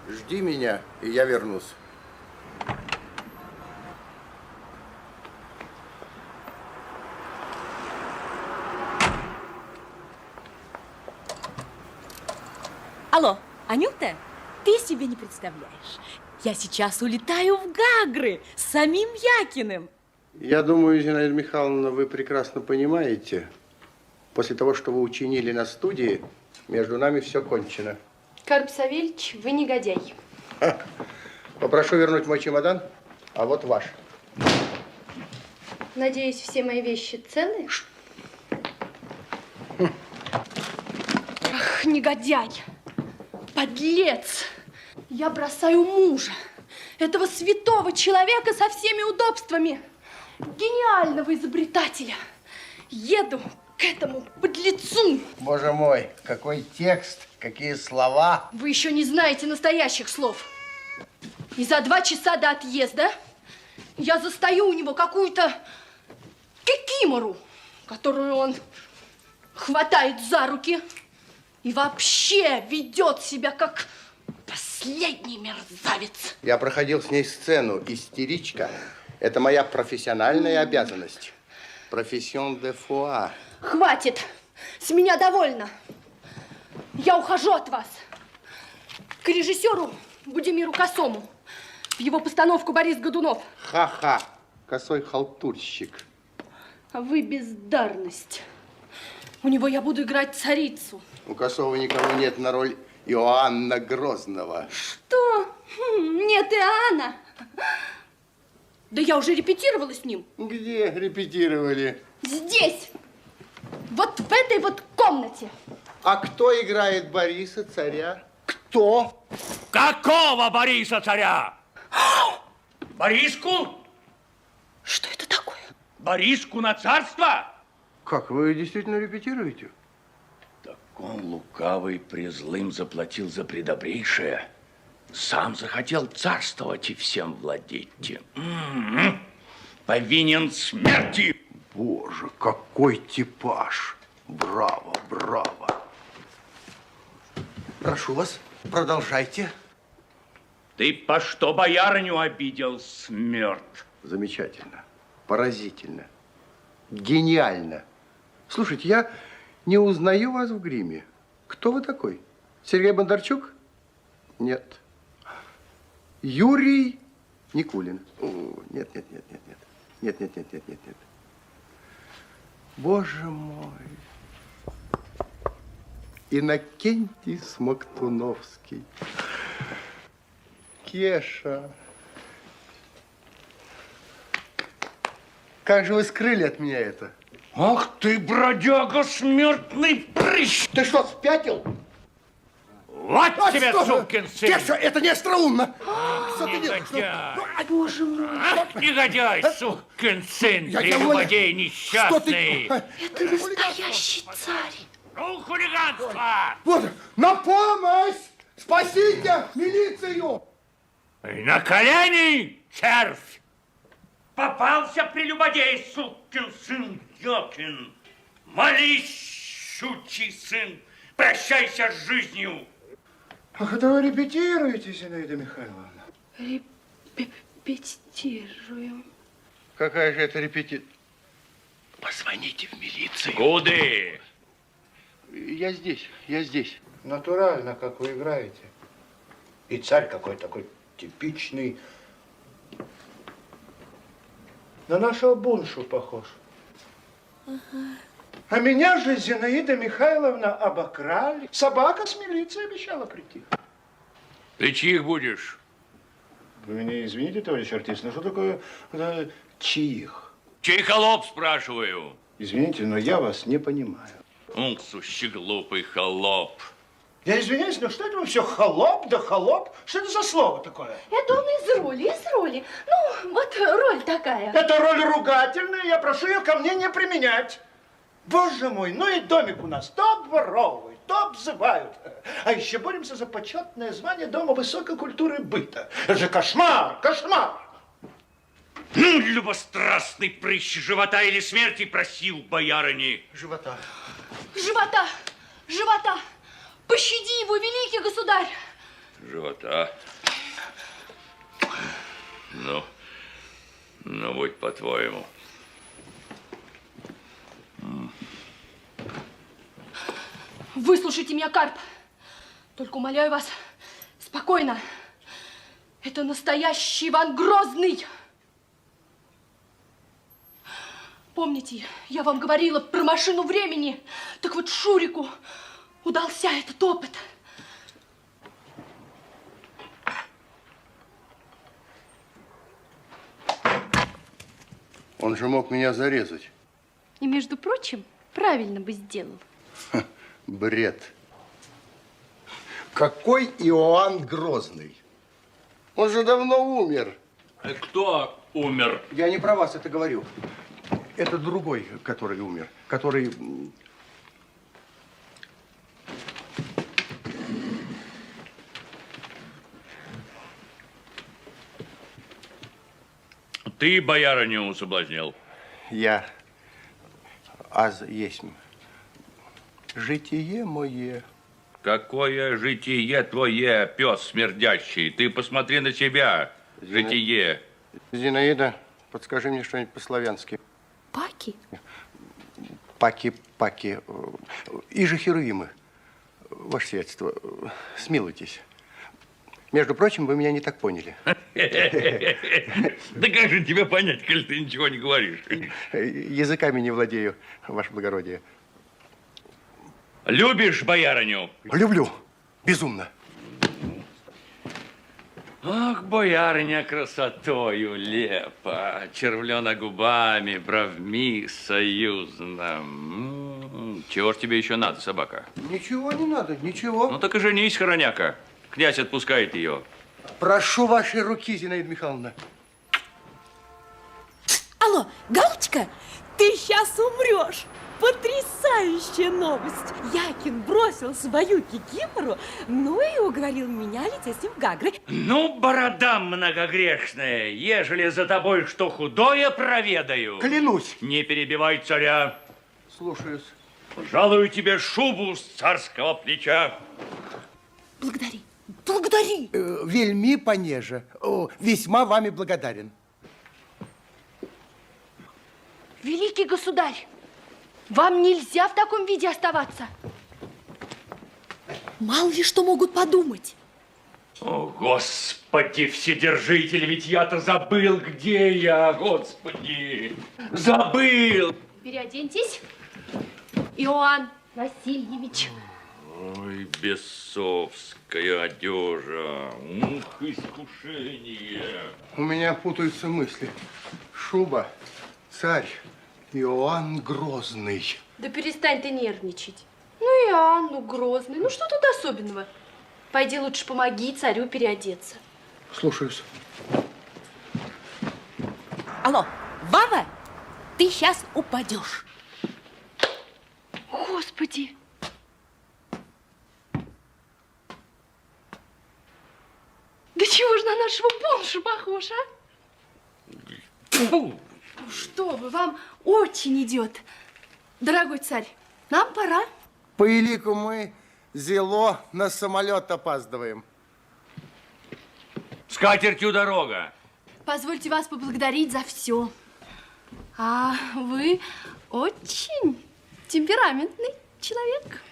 Жди меня, и я вернусь. Алло, Анюта, ты себе не представляешь. Я сейчас улетаю в Гагры с самим Якиным. Я думаю, Зинаида Михайловна, вы прекрасно понимаете, после того, что вы учинили на студии, между нами все кончено. Карп Савельич, вы негодяй. Попрошу вернуть мой чемодан, а вот ваш. Надеюсь, все мои вещи целы? Ах, негодяй! Подлец! Я бросаю мужа, этого святого человека со всеми удобствами, гениального изобретателя. Еду к этому подлецу. Боже мой, какой текст, какие слова. Вы еще не знаете настоящих слов. И за 2 часа до отъезда я застаю у него какую-то кикимору, которую он хватает за руки и вообще ведет себя как последний мерзавец. Я проходил с ней сцену. Истеричка – это моя профессиональная обязанность. Профессион де фуа. Хватит! С меня довольно. Я ухожу от вас. К режиссеру Будимиру Косому. В его постановку Борис Годунов. Ха-ха, косой халтурщик. А вы бездарность. У него я буду играть царицу. У Косова никого нет на роль Иоанна Грозного. Что? Нет, Иоанна. Да я уже репетировала с ним. Где репетировали? Здесь. Вот в этой вот комнате. А кто играет Бориса, царя? Кто? Какого Бориса царя? Бориску? Что это такое? Бориску на царство? Как, вы действительно репетируете? Так он лукавый презлым заплатил за предобрейшее. Сам захотел царствовать и всем владеть. Повинен смерти. Боже, какой типаж! Браво, браво! Прошу вас, продолжайте. Ты по что боярыню обидел, смерть? Замечательно, поразительно, гениально. Слушайте, я не узнаю вас в гриме. Кто вы такой? Сергей Бондарчук? Нет. Юрий Никулин? О, нет, нет, нет, нет, нет. Нет, нет, нет, нет, нет, нет. Боже мой. Иннокентий Смоктуновский. Кеша. Как же вы скрыли от меня это? Ах ты, бродяга, смертный прыщ! Ты что, спятил? Вот тебе, сукин сын! Кеша, это не остроумно! Что ты делаешь? Негодяй! Боже мой. Негодяй, сукин сын! Я Прелюбодей Что несчастный! ты? Это настоящий царь. Ну, хулиганство! Вот, на помощь! Спасите милицию! На колени, червь! Попался прелюбодей, сукин сын Якин! Молись, щучий сын! Прощайся с жизнью! Ах, это вы репетируете, Зинаида Михайловна? Репетируем. Какая же это репетиция? Позвоните в милицию. Куды? Я здесь, я здесь. Натурально, как вы играете. И царь какой такой типичный. На нашего Буншу похож. А меня же Зинаида Михайловна обокрали. Собака с милицией обещала прийти. Ты чьих будешь? Вы меня извините, товарищ артист, но что такое чьих? Чей холоп, спрашиваю? Извините, но я вас не понимаю. Ох, сущий глупый холоп. Я извиняюсь, но что это вы все холоп да холоп? Что это за слово такое? Это он из роли. Ну, вот роль такая. Это роль ругательная, я прошу ее ко мне не применять. Боже мой, ну и домик у нас то обворовывают, то обзывают. А еще боремся за почетное звание Дома высокой культуры быта. Это же кошмар, кошмар. Ну, любострастный прыщ живота или смерти просил боярыни. Живота. Живота. Пощади его, великий государь. Живота. Ну, будь по-твоему. Выслушайте меня, Карп. Только умоляю вас, спокойно. Это настоящий Иван Грозный. Помните, я вам говорила про машину времени? Так вот Шурику удался этот опыт. Он же мог меня зарезать. И, между прочим, правильно бы сделал. Бред. Какой Иоанн Грозный? Он же давно умер. Кто умер? Я не про вас это говорю. Это другой, который умер. Который... Ты боярыню соблазнил. Я аз есмь. Житие мое. Какое житие твое, пес смердящий? Ты посмотри на себя, житие. Зинаида, подскажи мне что-нибудь по-славянски. Паки? Паки. И же херувимы. Ваше сиятельство, смилуйтесь. Между прочим, вы меня не так поняли. Да как же тебя понять, коль ты ничего не говоришь? Языками не владею, ваше благородие. Любишь боярыню? Люблю. Безумно. Ах, боярыня красотою лепа, червлена губами, бровьми союзно. Чего ж тебе еще надо, собака? Ничего не надо, ничего. Ну так и женись, хороняка. Князь отпускает ее. Прошу вашей руки, Зинаида Михайловна. Алло, Галочка, ты сейчас умрешь. Потрясающая новость! Якин бросил свою кикимору, ну и уговорил меня лететь с ним в Гагры. Ну, борода многогрешная, ежели за тобой что худое проведаю. Клянусь. Не перебивай царя. Слушаюсь. Пожалую тебе шубу с царского плеча. Благодари, благодари. Вельми понеже. Весьма вами благодарен. Великий государь, вам нельзя в таком виде оставаться. Мало ли что могут подумать. О, Господи, Вседержитель, ведь я-то забыл, где я, Господи, забыл. Переоденьтесь, Иоанн Васильевич. Ой, бесовская одежа, ух, искушение. У меня путаются мысли. Шуба, царь, Иоанн Грозный. Да перестань ты нервничать. Ну, Иоанн, ну, Грозный, ну что тут особенного? Пойди лучше помоги царю переодеться. Слушаюсь. Алло, Вава, ты сейчас упадешь. Господи! Да чего же на нашего Бонша похож, а? Фу. Что вы, вам очень идет. Дорогой царь, нам пора. По элику мы зело на самолет опаздываем. С катертью дорога. Позвольте вас поблагодарить за все. А вы очень темпераментный человек.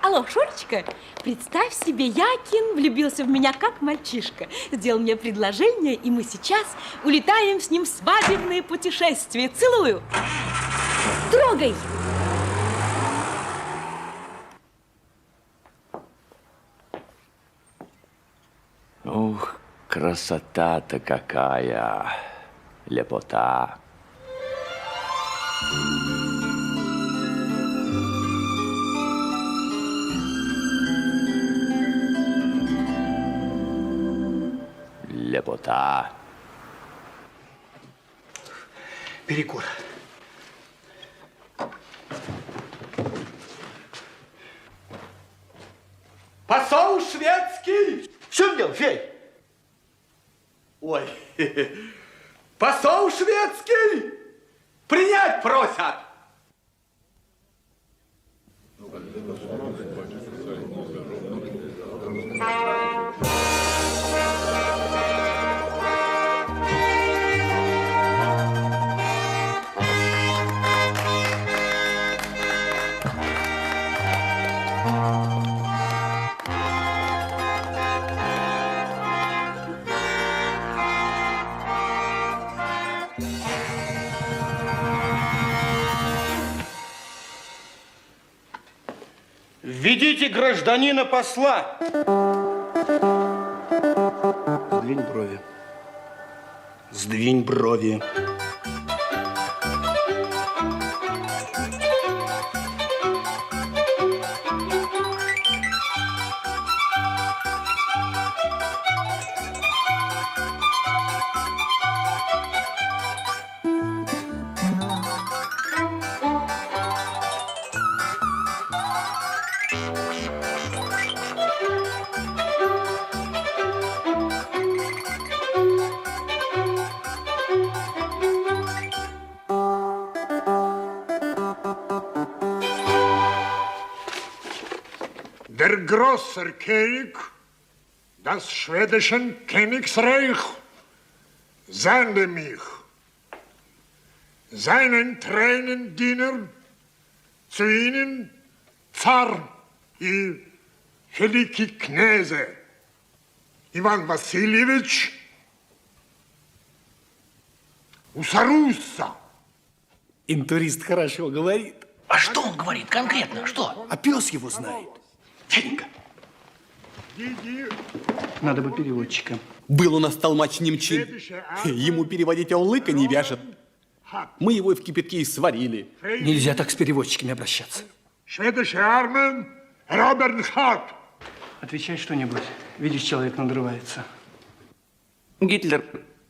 Алло, Шурочка, представь себе, Якин влюбился в меня как мальчишка. Сделал мне предложение, и мы сейчас улетаем с ним в свадебное путешествие. Целую. Трогай. Ух, красота-то какая, лепота. Лепота. Перекур. Посол шведский! В чем дело, Федь? Ой, посол шведский! Принять просят! Введите гражданина посла. Сдвинь брови. Сдвинь брови. Der großer König, das schwedische Königsreich, sende mich, seinen treuen Diener, zu Ihnen царь и великий князь Иван Васильевич усарусся. Интурист хорошо говорит. А что он говорит конкретно? Что? А пес его знает. Дяденька, надо бы переводчика. Был у нас толмач Немчин. Ему переводить Аулыка не вяжет. Мы его и в кипятке и сварили. Нельзя так с переводчиками обращаться. Шведische Armen Роберт Харт. Отвечай что-нибудь. Видишь, человек надрывается. Гитлер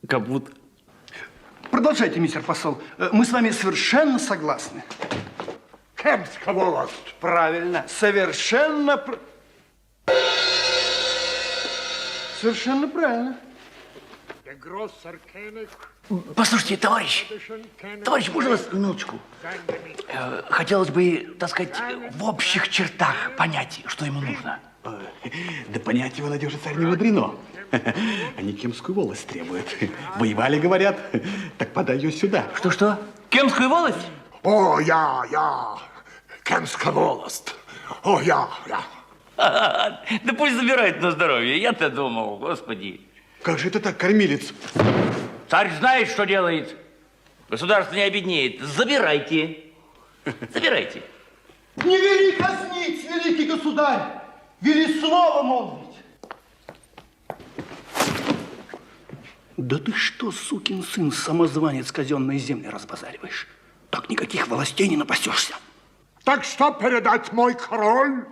капут. Продолжайте, мистер посол. Мы с вами совершенно согласны. Кемская волость. Правильно. Совершенно Совершенно правильно. Послушайте, товарищ, можно вас минуточку? Хотелось бы, так сказать, в общих чертах понять, что ему нужно. Да понять его надежи царь не мудрено. Они Кемскую волость требуют. Воевали, говорят, так подай ее сюда. Что? Кемскую волость? О, я. Кемская волость. О, я. Да пусть забирает на здоровье. Я-то думал, господи. Как же это так, кормилец? Царь знает, что делает. Государство не обеднеет. Забирайте. Забирайте. Не вели казнить, великий государь! Вели слово молвить! Да ты что, сукин сын, самозванец, казенные земли разбазариваешь? Так никаких властей не напасешься. Так что передать мой король?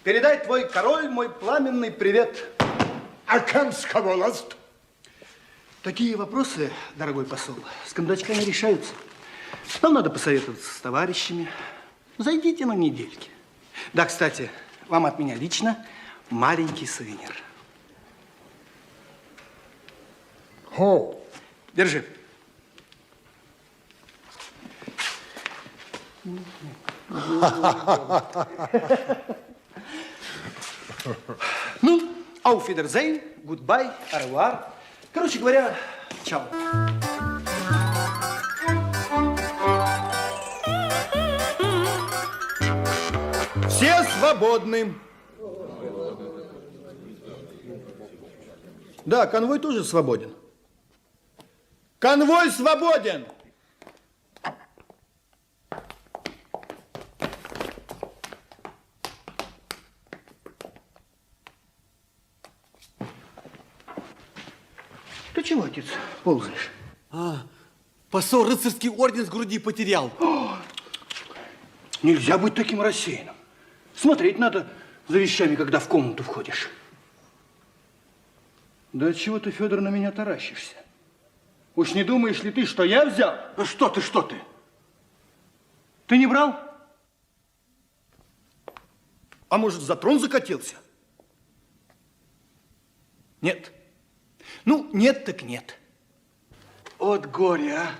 Передай твой король мой пламенный привет. А Кемская волость? Такие вопросы, дорогой посол, с кондачка не решаются. Нам надо посоветоваться с товарищами. Зайдите на недельки. Да, кстати, вам от меня лично маленький сувенир. О. Держи. Ну, auf Wiedersehen, goodbye, au revoir. Короче говоря, чао. Все свободны. Да, конвой тоже свободен. Конвой свободен. Ты чего, отец, ползаешь? Посол рыцарский орден с груди потерял. Нельзя быть таким рассеянным. Смотреть надо за вещами, когда в комнату входишь. Да чего ты, Федор, на меня таращишься? Уж не думаешь ли ты, что я взял? Ну что ты? Ты не брал? А может, за трон закатился? Нет. Ну, нет так нет. От горя,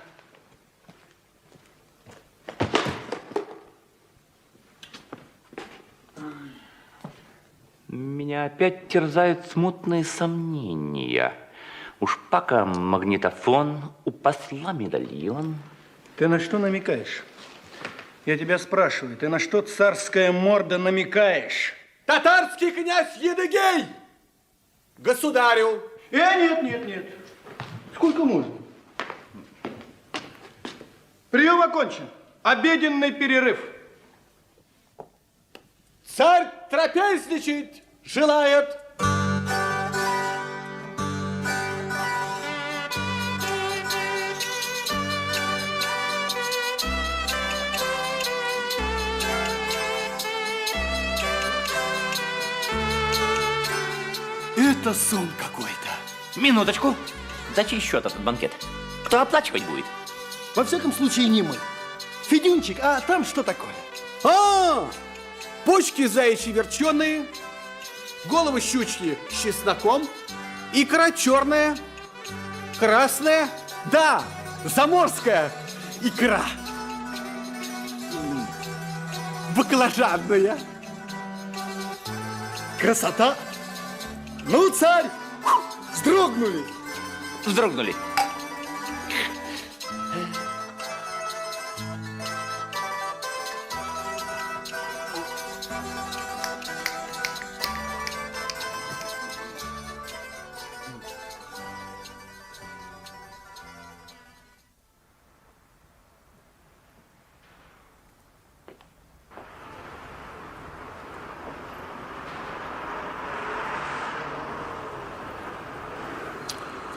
а. Меня опять терзают смутные сомнения. Уж пока магнитофон, у посла медальон. Ты на что намекаешь? Я тебя спрашиваю, ты на что, царская морда, намекаешь? Татарский князь Едыгей! Государю! Нет. Сколько можно? Прием окончен. Обеденный перерыв. Царь трапезничать желает. Это сон какой-то. Минуточку. За чей счет этот банкет? Кто оплачивать будет? Во всяком случае, не мы. Федюнчик, а там что такое? Почки заячьи верченые, головы щучьи с чесноком, икра черная, красная, да, заморская икра, баклажанная. Красота! Ну, царь, вздрогнули. Вздрогнули.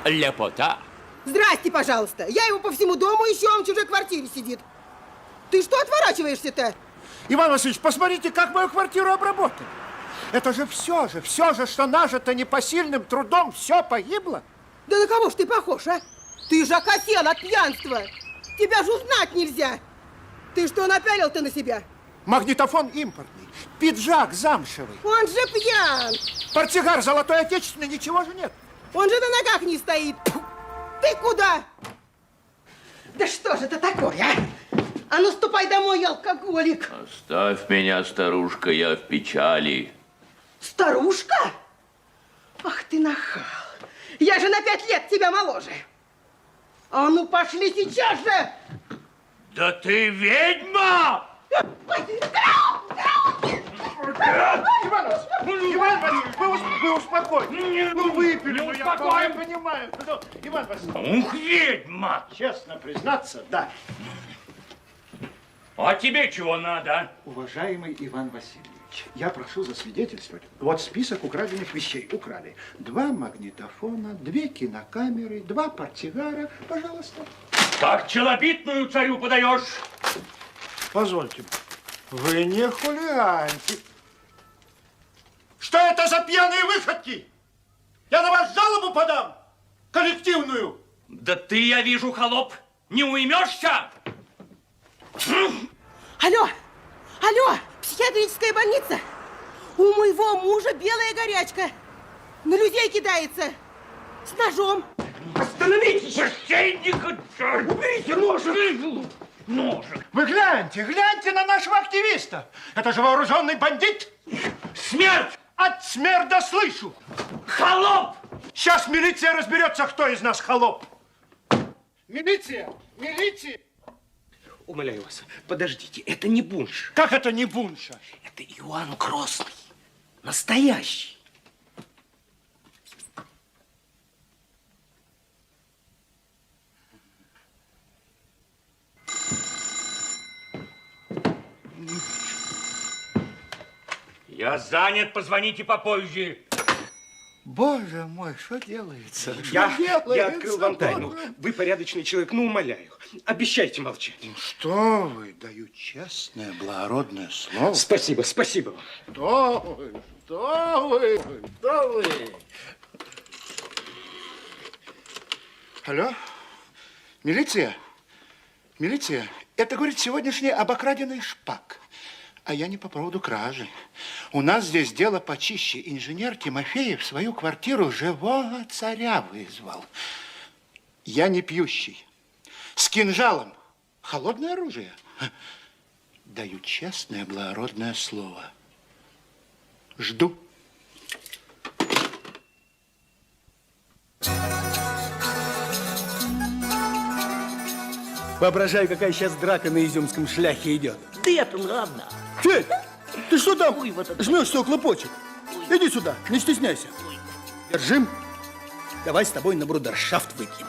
лепота. Здрасте, пожалуйста. Я его по всему дому ищу, а он в чужой квартире сидит. Ты что отворачиваешься-то? Иван Васильевич, посмотрите, как мою квартиру обработали. Это же, что нажито непосильным трудом, все погибло. Да на кого ж ты похож, а? Ты же окосел от пьянства. Тебя же узнать нельзя. Ты что напялил-то на себя? Магнитофон импортный, пиджак замшевый. Он же пьян. Портсигар золотой отечественный, ничего же нет. Он же на ногах не стоит. Ты куда? Да что же это такое, а? А ну ступай домой, алкоголик. Оставь меня, старушка, я в печали. Старушка? Ах ты нахал. Я же на 5 лет тебя моложе. А ну пошли сейчас же. Да ты ведьма! Иван Васильевич, вы успокойтесь. Ну, выпили, ну, я вполне понимаю. Иван Васильевич. Ух, ведьма! Честно признаться, да. А тебе чего надо? Уважаемый Иван Васильевич, я прошу засвидетельствовать. Вот список украденных вещей. Украли 2 магнитофона, 2 кинокамеры, 2 портсигара. Пожалуйста. Как челобитную царю подаешь? Позвольте, вы не хулиганьте. Что это за пьяные выходки? Я на вас жалобу подам, коллективную. Да ты, я вижу, холоп, не уймешься? Алло, алло, психиатрическая больница. У моего мужа белая горячка. На людей кидается. С ножом. Остановитесь! Священника! Уберите ножик! Ножик! Вы гляньте на нашего активиста. Это же вооруженный бандит. Смерть! От смерда слышу. Холоп! Сейчас милиция разберется, кто из нас холоп. Милиция! Милиция! Умоляю вас, подождите, это не бунш. Как это не бунша? Это Иоанн Грозный. Настоящий. Я занят, позвоните попозже. Боже мой, что делается? Я открыл вам тайну. Вы порядочный человек, ну, умоляю. Обещайте молчать. Что вы, даю честное, благородное слово. Спасибо, спасибо вам. Что вы? Алло? Милиция? Милиция? Это, говорит, сегодняшний обокраденный шпак. А я не по поводу кражи. У нас здесь дело почище. Инженер Тимофеев свою квартиру живого царя вызвал. Я не пьющий. С кинжалом. Холодное оружие. Даю честное, благородное слово. Жду. Воображаю, какая сейчас драка на изюмском шляхе идет. Да это ладно. Федь, ты что там жмешься около почек? Иди сюда, не стесняйся. Держим. Давай с тобой на брудершафт выпьем.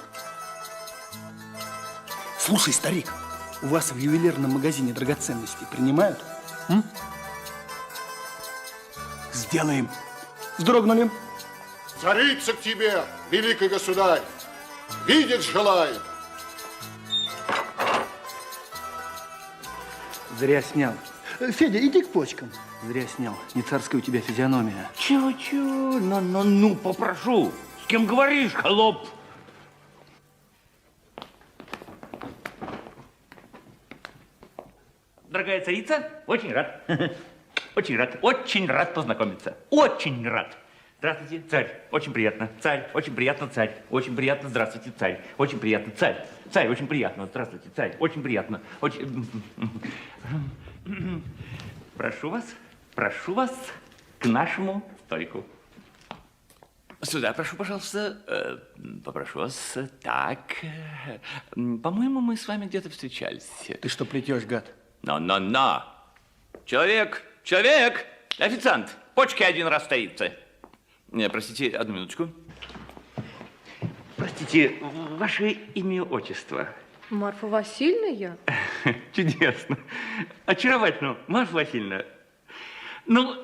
Слушай, старик, у вас в ювелирном магазине драгоценности принимают? М? Сделаем. Вздрогнули. Царица к тебе, великий государь, видеть желает. Зря снял. Федя, иди к почкам. Зря снял. Не царская у тебя физиономия. Чего? Ну, попрошу. С кем говоришь, холоп? Дорогая царица, очень рад. Очень рад познакомиться. Очень рад. Здравствуйте, царь. Очень приятно. Царь. Очень приятно, царь. Очень приятно. Здравствуйте, царь. Очень приятно, царь. Царь, очень приятно. Здравствуйте, царь. Очень приятно. Очень... Прошу вас к нашему столику. Сюда, прошу, пожалуйста. Попрошу вас. Так. По-моему, мы с вами где-то встречались. Ты что плетешь, гад? Но. Человек, официант, почки один раз стоится. Простите, одну минуточку. Простите, ваше имя, отчество? Марфа Васильевна я? Чудесно. Очаровательно, Марфа Васильевна. Ну,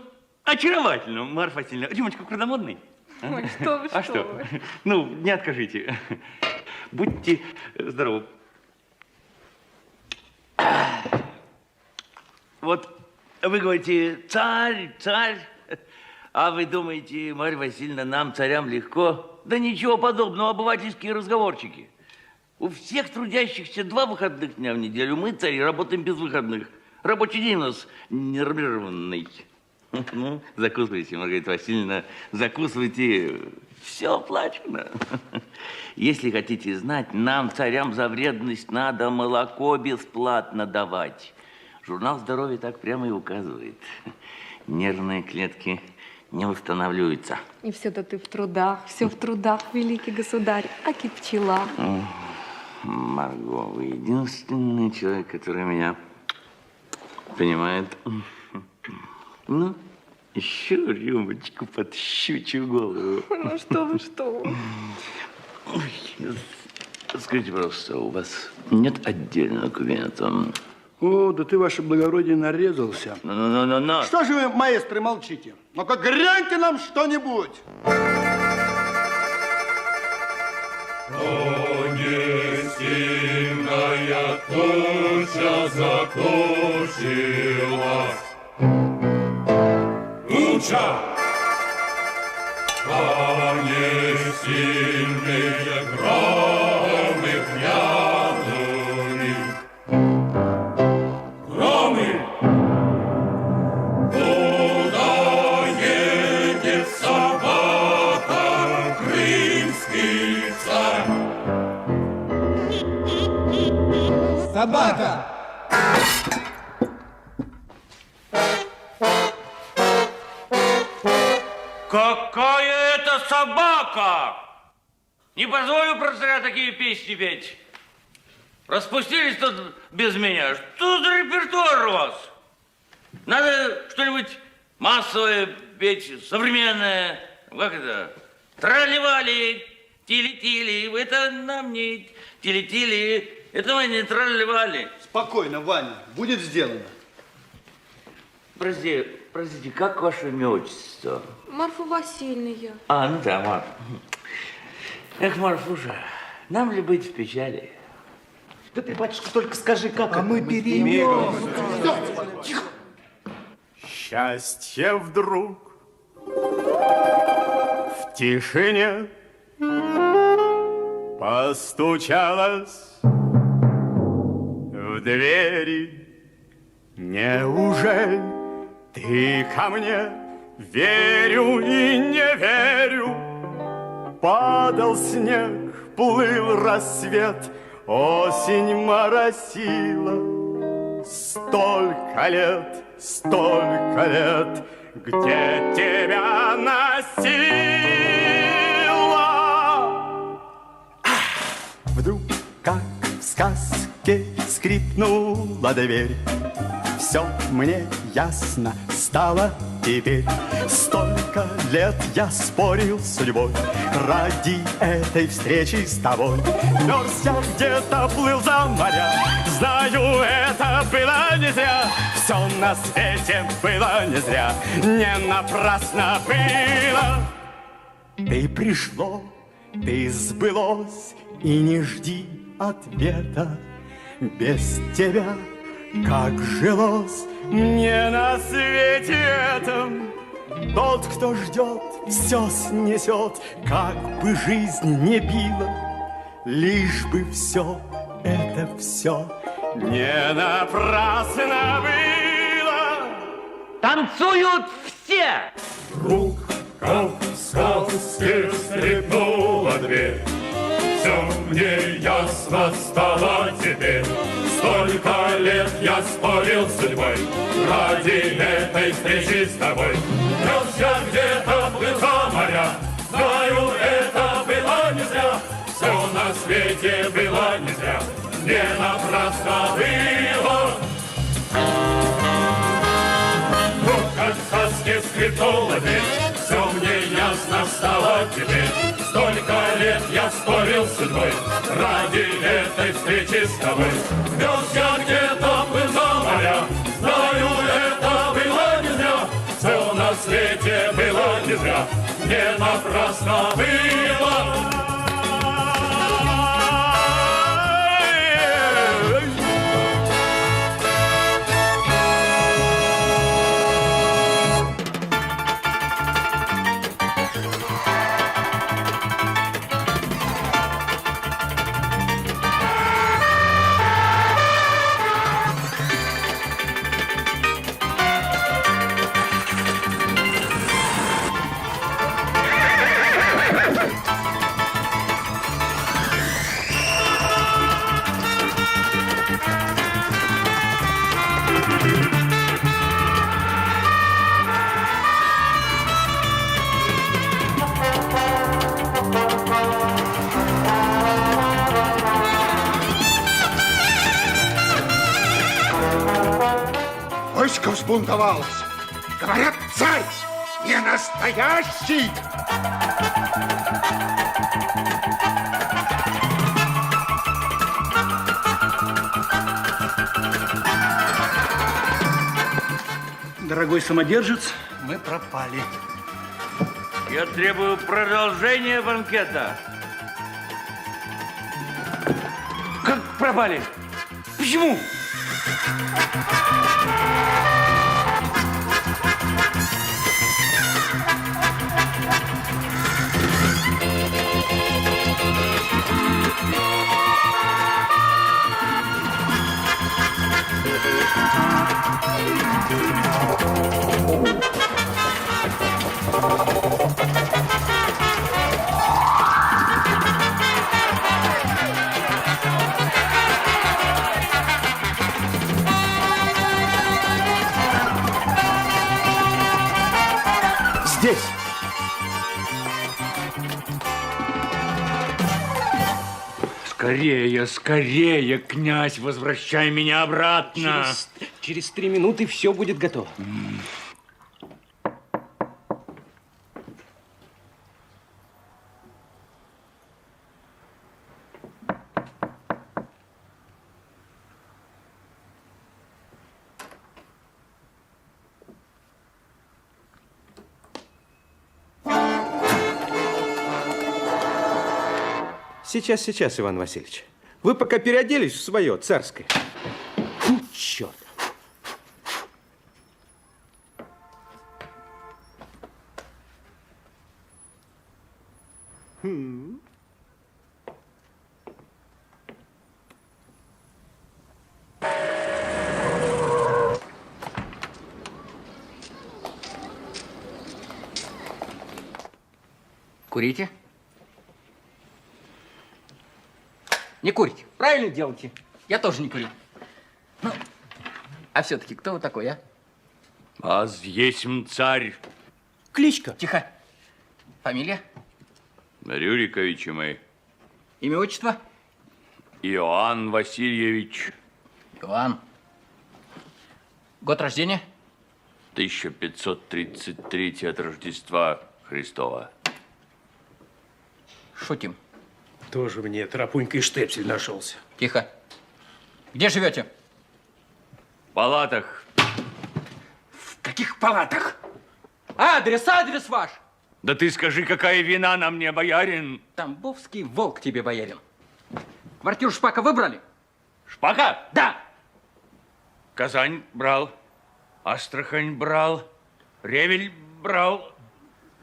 очаровательно, Марфа Васильевна. Рюмочку крадомодной? Ой, что вы, А что что? вы. Ну, не откажите. Будьте здоровы. Вот вы говорите, царь, царь, а вы думаете, Марья Васильевна, нам, царям, легко? Да ничего подобного, обывательские разговорчики. У всех трудящихся 2 выходных дня в неделю. Мы, цари, работаем без выходных. Рабочий день у нас нормированный. Ну, закусывайте, Маргарита Васильевна, закусывайте. Все оплачено. Если хотите знать, нам, царям, за вредность надо молоко бесплатно давать. Журнал здоровья так прямо и указывает. Нервные клетки не восстанавливаются. И все-то ты в трудах, все в трудах, великий государь, аки пчела. Марго, вы единственный человек, который меня понимает. Ну, еще рюмочку под щучью голову. Ну что вы, что вы. Ой, скажите, пожалуйста, у вас нет отдельного кабинета? О, да ты, ваше благородие, нарезался. Ну. Что же вы, маэстры, молчите? Ну-ка, гряньте нам что-нибудь. Сильная туча закрутилась. Туча! А не сильные громы грянули. Громы! Куда едет собака, крымский царь? Собака! Какая это собака? Не позволю про царя такие песни петь. Распустились тут без меня. Что за репертуар у вас? Надо что-нибудь массовое петь, современное. Как это? Тролливали, тили-тили. Это нам не тили-тили. Это мы не тролливали. Спокойно, Ваня, будет сделано. Простите, как ваше имя, отчество? Марфа Васильевна я. А, ну да, Марфа. Эх, Марфуша, нам ли быть в печали? Да ты, батюшка, только скажи, как. А мы перейдем. Счастье вдруг в тишине постучалось в двери. Неужели ты ко мне? Верю и не верю. Падал снег, плыл рассвет, осень моросила. Столько лет, где тебя носила. Вдруг, как в сказке, скрипнула дверь. Все мне ясно стало теперь. Столько лет я спорил с судьбой ради этой встречи с тобой. Мерз я где-то, плыл за моря. Знаю, это было не зря. Все на свете было не зря. Не напрасно было. Ты пришло, ты сбылось, и не жди ответа. Без тебя как жилось мне на свете этом. Тот, кто ждет, все снесет, как бы жизнь не била. Лишь бы все это все не напрасно было. Танцуют все! Вдруг, как в сказке, скрипнула дверь. Все мне ясно стало теперь. Столько лет я спорил с судьбой ради этой встречи с тобой. Мерз я где-то, плыл за моря. Знаю, это было не зря. Все на свете было не зря. Не напрасно было. Вот как в сказке скрипнула дверь. Все мне ясно стало теперь. Столько лет я спорил с судьбой ради этой встречи с тобой. Мерз я где-то, плыл за моря. Знаю, это было не зря. Все на свете было не зря. мое не напрасно было. Войско взбунтовалось. Говорят, царь не настоящий. Дорогой самодержец, мы пропали. Я требую продолжения банкета. Как пропали? Почему? Здесь. Скорее, скорее, князь, возвращай меня обратно. Через 3 минуты все будет готово. Сейчас, Иван Васильевич. Вы пока переоделись в свое царское. Фу, черт. Курите? Не курите. Правильно делаете. Я тоже не курю. Ну, а все-таки кто вы такой, а? Аз есмь царь. Кличка. Тихо. Фамилия? Рюриковичи мы. Имя, отчество? Иоанн Васильевич. Иоанн. Год рождения? 1533 от Рождества Христова. Шутим. Тоже мне Тропунька и штепсель нашелся. Тихо. Где живете? В палатах. В каких палатах? Адрес ваш! Да ты скажи, какая вина на мне, боярин? Тамбовский волк тебе, боярин. Квартиру Шпака выбрали? Шпака? Да. Казань брал, Астрахань брал, Ревель брал,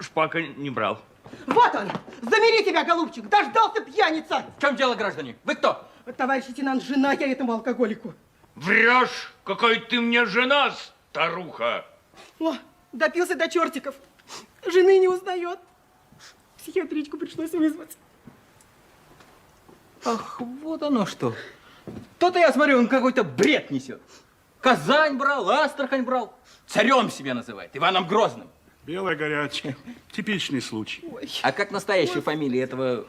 Шпака не брал. Вот он! Замери тебя, голубчик! Дождался пьяница! В чем дело, граждане? Вы кто? Товарищ лейтенант, жена я этому алкоголику. Врешь! Какой ты мне жена, старуха! О, допился до чертиков. Жены не узнает. Психиатричку пришлось вызвать. Ах, вот оно что. То-то я смотрю, он какой-то бред несет. Казань брал, Астрахань брал. Царем себя называет, Иваном Грозным. Белая горячая. Типичный случай. Ой. А как настоящая фамилия этого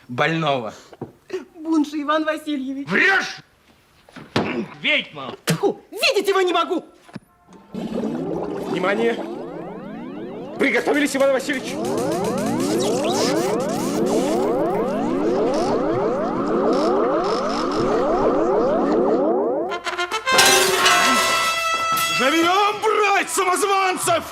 больного? Бунша Иван Васильевич. Врешь! Ведьма! Фу, видеть его не могу! Внимание! Приготовились, Иван Васильевич! Живьем брать самозванцев!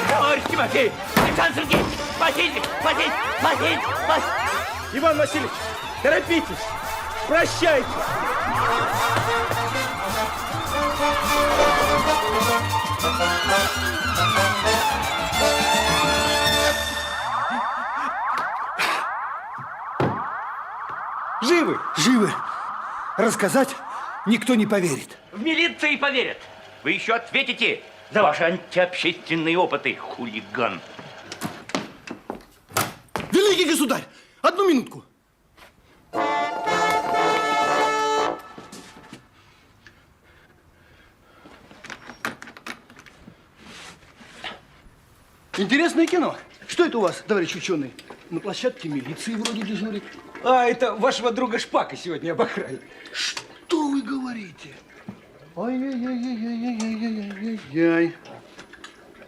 Товарищ Тимофей! Александр Сергеевич! Спасите! Спасите! Спасите! Спасите! Иван Васильевич, торопитесь! Прощайте! Живы? Живы. Рассказать никто не поверит. В милиции поверят. Вы еще ответите за ваши антиобщественные опыты, хулиган. Великий государь, одну минутку. Интересное кино. Что это у вас, товарищ ученый? На площадке милиции вроде дежурит. А, это вашего друга Шпака сегодня обокрали. Что вы говорите? Ай-яй-яй-яй-яй-яй-яй-яй.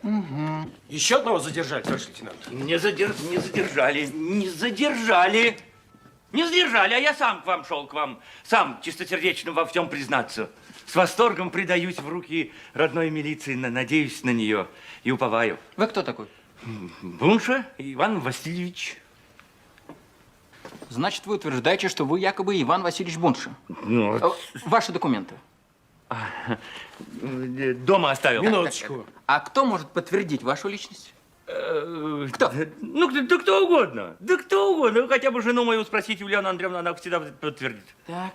Угу. Еще одного задержали, товарищ лейтенант? Не задержали, а я сам к вам шел, сам чистосердечно во всем признаться. С восторгом предаюсь в руки родной милиции, надеюсь на нее и уповаю. Вы кто такой? Бунша Иван Васильевич. Значит, вы утверждаете, что вы якобы Иван Васильевич Бунша. Ну, Ваши документы. Дома оставил. Минуточку. А кто может подтвердить вашу личность? Кто? Ну, да кто угодно. Да кто угодно. Вы хотя бы жену мою спросите, Ульяну Андреевну, она всегда подтвердит. Так.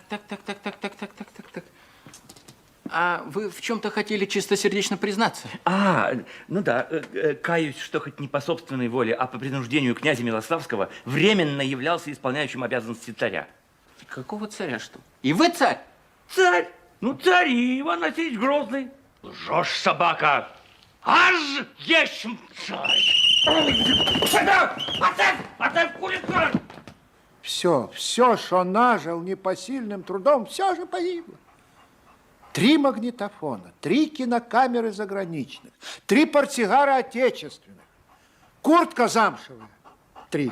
А вы в чем-то хотели чистосердечно признаться? Ну да, каюсь, что хоть не по собственной воле, а по принуждению князя Милославского временно являлся исполняющим обязанности царя. Какого царя, что? И вы царь? Царь! Ну, царь и Иван Васильевич Грозный. Лжешь, собака! Аж есть царь! Оставь, хулиган! Все, что нажил непосильным трудом, все же погибло. 3 магнитофона, 3 кинокамеры заграничных, 3 портсигара отечественных, куртка замшевая, 3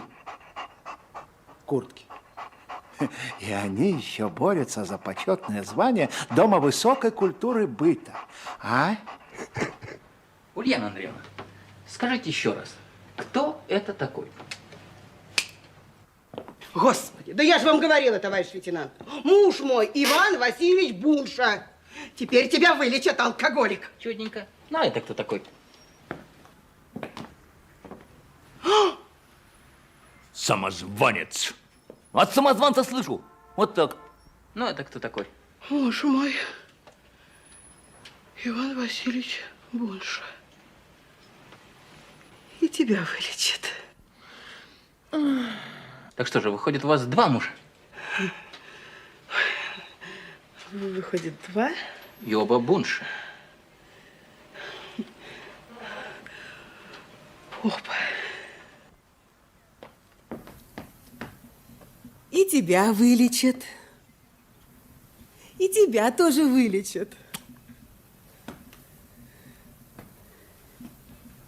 куртки. И они еще борются за почетное звание Дома высокой культуры быта. А? Ульяна Андреевна, скажите еще раз, кто это такой? Господи, да я же вам говорила, товарищ лейтенант. Муж мой, Иван Васильевич Бунша. Теперь тебя вылечат, алкоголик. Чудненько. Ну, это кто такой? Самозванец. От самозванца слышу. Вот так. Ну, это кто такой? Муж мой, Иван Васильевич Бунша. И тебя вылечат. Так что же, выходит, у вас 2 мужа? Выходит, 2? И оба Бунши. Опа. И тебя вылечат. И тебя тоже вылечат.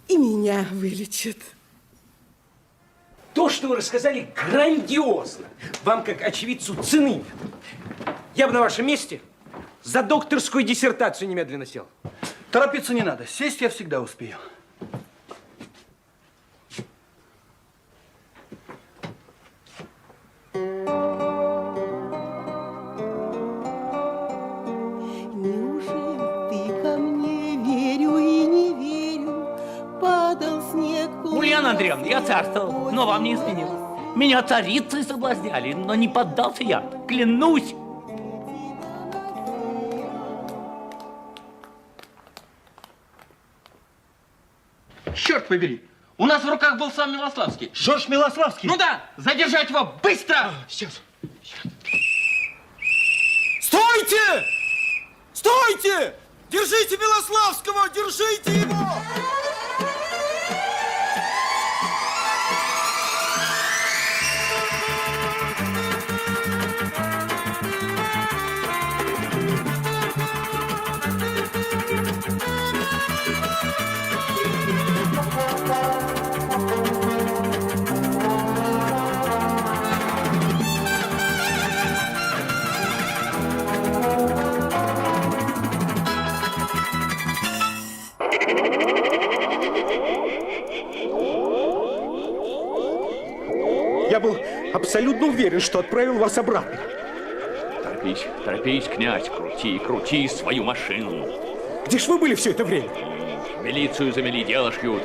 И меня вылечат. То, что вы рассказали, грандиозно. Вам, как очевидцу, цены. Я бы на вашем месте за докторскую диссертацию немедленно сел. Торопиться не надо. Сесть я всегда успею. Неужели ты ко мне верю и не верю? Падал снег. Ульяна Андреевна, я царствовал, но вам не изменил. Меня царицы соблазняли, но не поддался я. Клянусь. Черт побери! У нас в руках был сам Милославский. Жорж Милославский? Ну да, задержать его быстро! Сейчас. Стойте! Стойте! Держите Милославского! Держите его! Я был абсолютно уверен, что отправил вас обратно. Торопись, торопись, князь, крути, крути свою машину. Где ж вы были все это время? Милицию замели, дело шьют.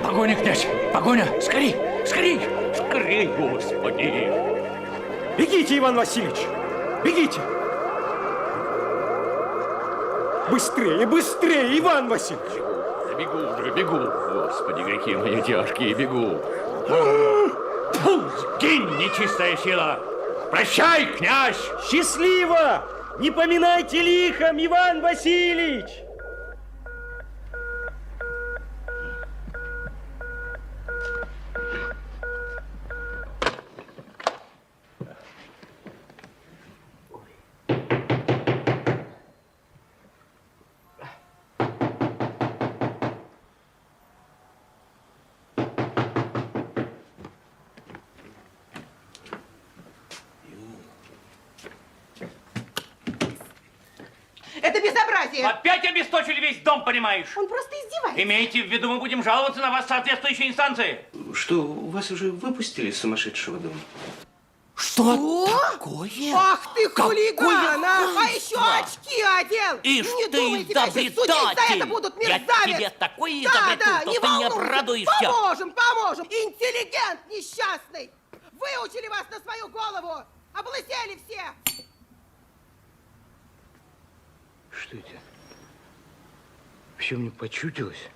Погоня, князь, погоня, скорей, скорей, скорей, господи. Бегите, Иван Васильевич, бегите. Быстрее, быстрее, Иван Васильевич. Да бегу уже, бегу. Господи, грехи мои тяжкие, бегу. Фу, сгинь, нечистая сила. Прощай, князь. Счастливо! Не поминайте лихом, Иван Васильевич! Это безобразие! Опять обесточили весь дом, понимаешь? Он просто издевается. Имейте в виду, мы будем жаловаться на вас в соответствующей инстанции. Что, вас уже выпустили из сумасшедшего дома? Что такое? Ах ты хулиган, а еще очки одел! Ишь не ты, думай, тебя сейчас судить за это будут, мерзавец! Я тебе такое да, изобрету, да, что не ты не волнуйся, обрадуешься. поможем! Интеллигент несчастный! Выучили вас на свою голову! Облысели все! Что это? Все мне почудилось?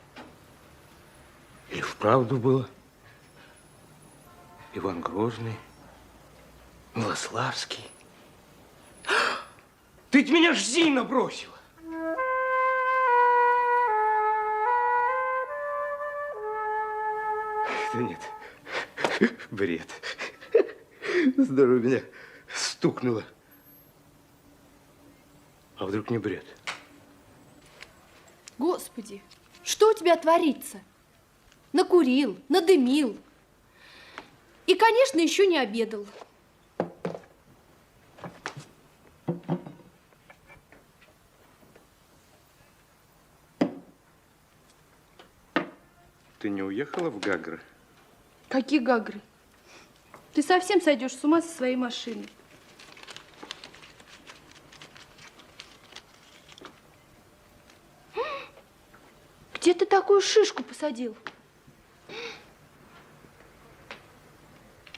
Или вправду было? Иван Грозный, Милославский. Ты ведь меня ж Зина бросила. Да нет, бред. Здорово меня стукнуло. А вдруг не бред? Господи, что у тебя творится? Накурил, надымил. И, конечно, еще не обедал. Ты не уехала в Гагры? Какие Гагры? Ты совсем сойдешь с ума со своей машиной. Где ты такую шишку посадил?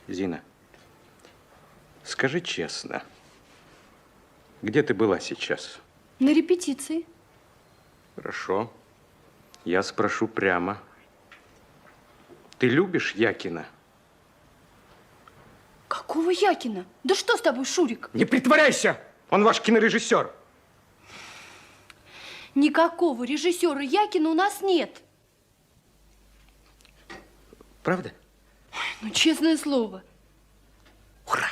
Зина, скажи честно, где ты была сейчас? На репетиции. Хорошо. Я спрошу прямо. Ты любишь Якина? Какого Якина? Да что с тобой, Шурик? Не притворяйся! Он ваш кинорежиссер. Никакого режиссера Якина у нас нет. Правда? Ну, честное слово. Ура!